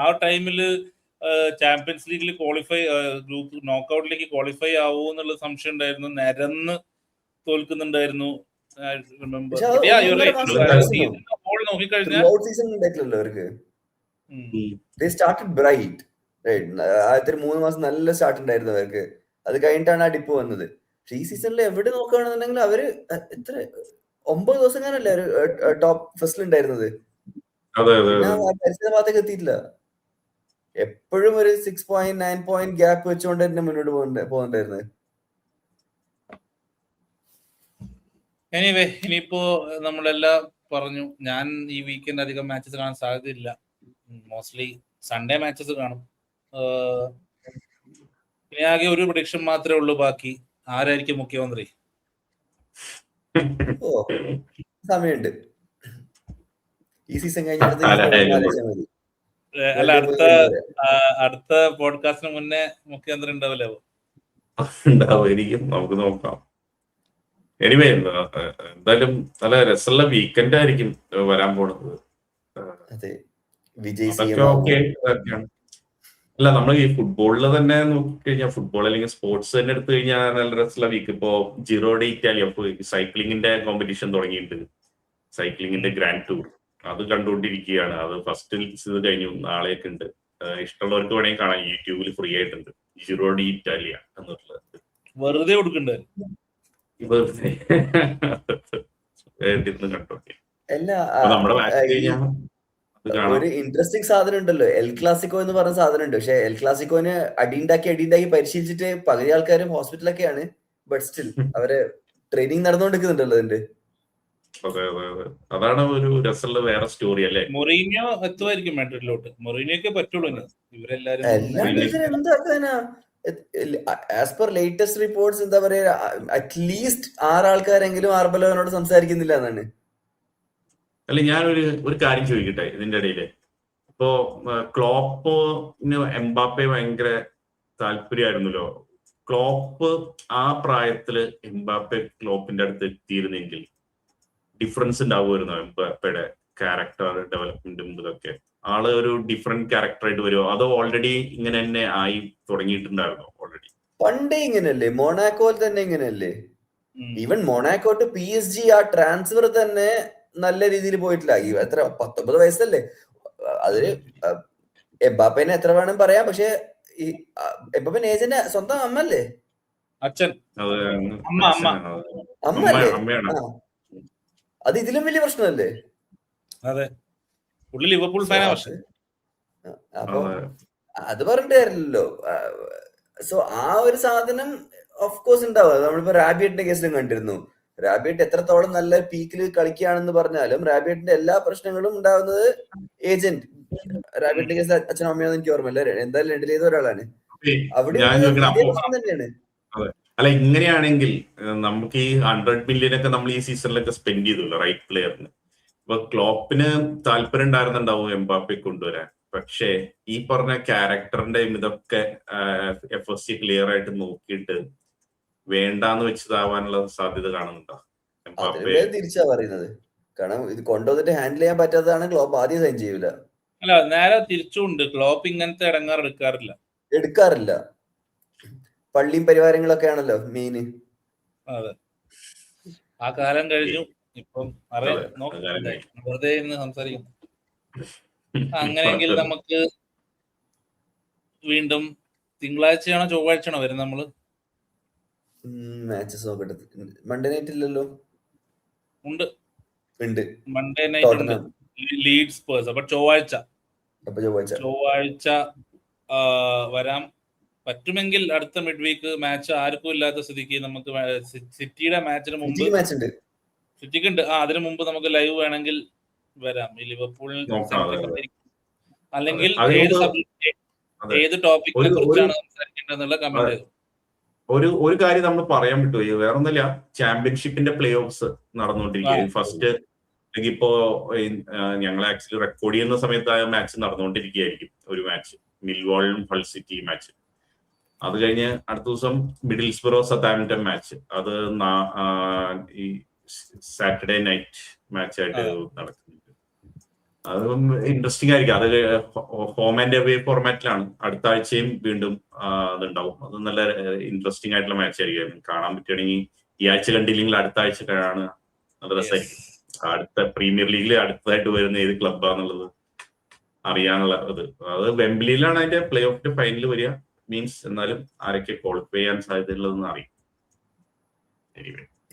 ആ ടൈമില് ചാമ്പ്യൻസ് ലീഗിൽ ക്വാളിഫൈ, ഗ്രൂപ്പ് നോക്കൌട്ടിലേക്ക് ക്വാളിഫൈ ആവൂ എന്നുള്ള സംശയം ഉണ്ടായിരുന്നു. നിരന്ന് തോൽക്കുന്നുണ്ടായിരുന്നു. ആദ്യത്തെ 3 മാസം നല്ല സ്റ്റാർട്ട് ഉണ്ടായിരുന്നു അവർക്ക്. അത് കഴിഞ്ഞിട്ടാണ് ആ ഡിപ്പ് വന്നത്. പക്ഷെ ഈ സീസണിൽ എവിടെ നോക്കുകയാണെന്നുണ്ടെങ്കിൽ അവര് എത്ര 9 ദിവസം കാനല്ലേ ടോപ്പ് ഫസ്റ്റിൽ ഉണ്ടായിരുന്നത്. പരിസര ഭാഗത്തേക്ക് എത്തിയിട്ടില്ല. എപ്പോഴും ഒരു 6 പോയിന്റ് 9 പോയിന്റ് ഗ്യാപ്പ് വെച്ചുകൊണ്ട് തന്നെ മുന്നോട്ട് പോകുന്നുണ്ടായിരുന്നത്. എനിവേ, ഇനിയിപ്പോ നമ്മളെല്ലാം പറഞ്ഞു. ഞാൻ ഈ വീക്കെൻഡ് അധികം മാച്ചസ് കാണാൻ സാധ്യതയില്ല. മോസ്റ്റ്ലി സൺഡേ മാച്ചസ് കാണും. ഇനി ആകെ ഒരു പ്രഡിക്ഷൻ മാത്രമേ ഉള്ളൂ ബാക്കി. ആരായിരിക്കും മുഖ്യമന്ത്രി? സമയമുണ്ട്. ഈ സീസൺ കഴിഞ്ഞ അല്ല, അടുത്ത പോഡ്കാസ്റ്റിന് മുന്നേ മുഖ്യമന്ത്രി ഉണ്ടാവില്ലോ? ഉണ്ടാവുമായിരിക്കും, നമുക്ക് നോക്കാം. എനിവേ, എന്തായാലും നല്ല രസമുള്ള വീക്കെൻഡ് ആയിരിക്കും വരാൻ പോണത്. അല്ല, നമ്മൾ ഈ ഫുട്ബോളിൽ തന്നെ നോക്കിക്കഴിഞ്ഞാൽ, ഫുട്ബോൾ അല്ലെങ്കിൽ സ്പോർട്സ് തന്നെ എടുത്തു കഴിഞ്ഞാൽ നല്ല രസമുള്ള വീക്ക്. ഇപ്പോ ജിറോ ഡി ഇറ്റാലിയ സൈക്ലിങ്ങിന്റെ കോമ്പറ്റീഷൻ തുടങ്ങിയിട്ടുണ്ട്. സൈക്ലിങ്ങിന്റെ ഗ്രാൻഡ് ടൂർ അത് കണ്ടുകൊണ്ടിരിക്കുകയാണ്. അത് ഫസ്റ്റ് ഇത് കഴിഞ്ഞു, നാളെയൊക്കെ ഉണ്ട്. ഇഷ്ടമുള്ളവർക്ക് വേണമെങ്കിൽ കാണാം, യൂട്യൂബിൽ ഫ്രീ ആയിട്ടുണ്ട്. ജിറോ ഡി ഇറ്റാലിയ എന്നുള്ളത് വെറുതെ കൊടുക്കണ്ടേ? കണ്ടോ നമ്മുടെ മാച്ച് കഴിഞ്ഞാൽ ഒരു ഇൻട്രസ്റ്റിംഗ് സാധനം ഉണ്ടല്ലോ, എൽ ക്ലാസിക്കോ എന്ന് പറഞ്ഞ സാധനം ഉണ്ട്. പക്ഷെ എൽ ക്ലാസിക്കോന് അടിയുണ്ടാക്കി പരിശീലിച്ചിട്ട് പകുതി ആൾക്കാരും ഹോസ്പിറ്റലൊക്കെയാണ്. ബട്ട് സ്റ്റിൽ അവരെ ട്രെയിനിങ് നടന്നുകൊണ്ടിരിക്കുന്നുണ്ടല്ലോ അതിന്റെ. അതാണ് ഒരു രസമുള്ള വേറെ സ്റ്റോറി അല്ലേ. മൊറീനിയോ എത്തുമായിരിക്കും മാഡ്രിഡിലോട്ട്. മൊറീനിയോക്കെ പറ്റുള്ളൂ ഇവരെല്ലാരും. എന്താക്കാനാ ആസ് പെർ ലേറ്റസ്റ്റ് റിപ്പോർട്ട്സ് എന്താ പറയാ, അറ്റ്ലീസ്റ്റ് 6 ആൾക്കാരെങ്കിലും ആർബലോനോട് സംസാരിക്കുന്നില്ല എന്നാണ്. അല്ല, ഞാനൊരു കാര്യം ചോദിക്കട്ടെ ഇതിന്റെ ഇടയില്. ഇപ്പോ ക്ലോപ്പിന് എംബാപ്പെ ഭയങ്കര താല്പര്യമായിരുന്നല്ലോ. ക്ലോപ്പ് ആ പ്രായത്തില് എംബാപ്പെ ക്ലോപ്പിന്റെ അടുത്ത് എത്തിയിരുന്നെങ്കിൽ ഡിഫറൻസ് ഉണ്ടാവുമായിരുന്നു എംബാപ്പയുടെ ക്യാരക്ടർ ഡെവലപ്മെന്റും ഇതൊക്കെ. ആള് ഒരു ഡിഫറെന്റ് ക്യാരക്ടറായിട്ട് വരുമോ, അതോ ഓൾറെഡി ഇങ്ങനെ തന്നെ ആയി തുടങ്ങിയിട്ടുണ്ടായിരുന്നോ? ഓൾറെഡി പണ്ടേ ഇങ്ങനെയല്ലേ, മൊണാക്കോയിൽ തന്നെ ഇങ്ങനെയല്ലേ. ഈവൻ മൊണാക്കോ ടു PSG ആ ട്രാൻസ്ഫർ തന്നെ നല്ല രീതിയിൽ പോയിട്ടില്ല. എത്ര 19 വയസ്സല്ലേ അതില്. എംബാപ്പേനെ എത്ര വേണം പറയാം, പക്ഷെ എംബാപ്പേന്റെ ഏജന്റ് സ്വന്തം അമ്മല്ലേ, അച്ഛൻ, അമ്മല്ലേ. അത് ഇതിലും വലിയ പ്രശ്നമല്ലേ. അതെ, പുള്ളി ലിവർപൂൾ ഫാനാ. പക്ഷെ അപ്പൊ അത് പറഞ്ഞിട്ട് കാര്യമില്ലല്ലോ. സോ ആ ഒരു സാധനം ഓഫ് കോഴ്സ് ഉണ്ടാവും. നമ്മളിപ്പോ റാബിയറ്റിന്റെ കേസിലും കണ്ടിരുന്നു. റാബിയറ്റ് എത്രത്തോളം നല്ല പീക്കിൽ കളിക്കുകയാണെന്ന് പറഞ്ഞാലും റാബിയറ്റിന്റെ എല്ലാ പ്രശ്നങ്ങളും ഉണ്ടാവുന്നത് ഏജന്റ്. റാബിയറ്റിന്റെ കേസ് അച്ഛനും അമ്മയൊന്നും എനിക്ക് ഓർമ്മയില്ല, എന്തായാലും രണ്ടിലേത് ഒരാളാണ്. അവിടെ പ്രശ്നം തന്നെയാണ്. അല്ല, ഇങ്ങനെയാണെങ്കിൽ നമുക്ക് ഈ 100 മില്യൺ ഒക്കെ നമ്മൾ ഈ സീസണിലൊക്കെ സ്പെൻഡ് ചെയ്തല്ലോ റൈറ്റ് പ്ലെയറിന്. ഇപ്പൊ ക്ലോപ്പിന് താല്പര്യം ഉണ്ടായിരുന്നുണ്ടാവും എംബാപ്പെ കൊണ്ടുവരാൻ. പക്ഷേ ഈ പറഞ്ഞ ക്യാരക്ടറിന്റെ ഇതൊക്കെ FSC ക്ലിയർ ആയിട്ട് നോക്കിയിട്ട് വേണ്ടാന്ന് വെച്ചതാവാനുള്ള സാധ്യത കാണുന്നുണ്ടോ? തിരിച്ചാ പറയുന്നത്. കാരണം ഇത് കൊണ്ടുവന്നിട്ട് ഹാൻഡിൽ ചെയ്യാൻ പറ്റാത്തതാണ് ക്ലോപ്പ് ആദ്യം സൈൻ ചെയ്യൂല. അല്ല, നേരെ തിരിച്ചുണ്ട്. ക്ലോപ്പ് ഇങ്ങനത്തെ ഇടങ്ങാർ എടുക്കാറില്ല. പള്ളിയും പരിവാരങ്ങളൊക്കെ ആണല്ലോ മെയിന്. അതെ, ആ കാലം കഴിഞ്ഞു. ഇപ്പം വെറുതെ ഇന്ന് സംസാരിക്കുന്നു. അങ്ങനെയെങ്കിൽ നമുക്ക് വീണ്ടും തിങ്കളാഴ്ചയാണോ ചൊവ്വാഴ്ചയാണോ വരുന്നത്? നമ്മള് മാച്ചസ് നോക്കട്ടെ. മൺഡേ നൈറ്റ് ഇല്ലല്ലോ. ഉണ്ട്, മൺഡേ ഉണ്ട്. നൈറ്റ് ഉണ്ട്, ലീഡ്സ് സ്പേഴ്സ്. അപ്പൊ ചൊവ്വാഴ്ച വരാം. പറ്റുമെങ്കിൽ അടുത്ത മിഡ് വീക്ക് മാച്ച് ആർക്കും ഇല്ലാത്ത സ്ഥിതിക്ക് നമുക്ക് സിറ്റിയുടെ മാച്ചിന് മുമ്പ് സിറ്റിക്ക് ഉണ്ട്. അതിനു മുമ്പ് നമുക്ക് ലൈവ് വേണമെങ്കിൽ വരാം. ഈ ലിവർപൂൾ അല്ലെങ്കിൽ ഏത് ടോപ്പിക്കിനെ കുറിച്ചാണ് സംസാരിക്കേണ്ടതെന്നുള്ള കമന്റ് ചെയ്തു. ഒരു കാര്യം നമ്മൾ പറയാൻ വിട്ടുപോയി. വേറൊന്നുമില്ല, ചാമ്പ്യൻഷിപ്പിന്റെ പ്ലേ ഓഫ്സ് നടന്നുകൊണ്ടിരിക്കുകയാണ്. ഫസ്റ്റ് ഇപ്പോ ഞങ്ങൾ ആക്ച്വലി റെക്കോർഡ് ചെയ്യുന്ന സമയത്ത് ആ മാച്ച് നടന്നുകൊണ്ടിരിക്കുകയായിരിക്കും. ഒരു മാച്ച് മിൽവാളും ഹൾ സിറ്റി മാച്ച്. അത് കഴിഞ്ഞ് അടുത്ത ദിവസം മിഡിൽസ്ബ്രോ സതാംപ്ടൺ മാച്ച്. അത് ഈ സാറ്റർഡേ നൈറ്റ് മാച്ച് ആയിട്ട് നടക്കുന്നുണ്ട്. അതും ഇൻട്രസ്റ്റിംഗ് ആയിരിക്കും. അത് ഹോം ആൻഡ് അവേ ഫോർമാറ്റിലാണ്. അടുത്ത ആഴ്ചയും വീണ്ടും അതുണ്ടാവും. അത് നല്ല ഇൻട്രസ്റ്റിംഗ് ആയിട്ടുള്ള മാച്ച് ആയിരിക്കും. കാണാൻ പറ്റുകയാണെങ്കിൽ ഈ ആഴ്ച കണ്ടില്ലെങ്കിൽ അടുത്ത ആഴ്ച കാണാൻ നല്ല രസമായിരിക്കും. അടുത്ത പ്രീമിയർ ലീഗിൽ അടുത്തതായിട്ട് വരുന്ന ഏത് ക്ലബ്ബാന്നുള്ളത് അറിയാനുള്ള അത് വെംബ്ലിയിലാണ് അതിന്റെ പ്ലേ ഓഫിന്റെ ഫൈനൽ വരിക. മീൻസ് എന്നാലും ആരൊക്കെ ക്വാളിഫൈ ചെയ്യാൻ സാധ്യതയുള്ളതെന്ന് അറിയും.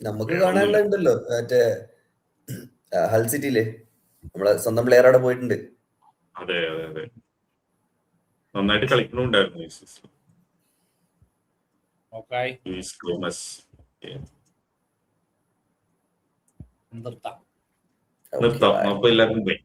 നമുക്ക് കാണാനുണ്ടല്ലോ മറ്റേ ഹൾ സിറ്റിയില് നമ്മളെ സ്വന്തം പ്ലെയർ അവിടെ പോയിട്ടുണ്ട്. അതെ, നന്നായിട്ട് കളിക്കണുണ്ടായിരുന്നു. നിർത്താം. അപ്പൊ എല്ലാവർക്കും പോയി.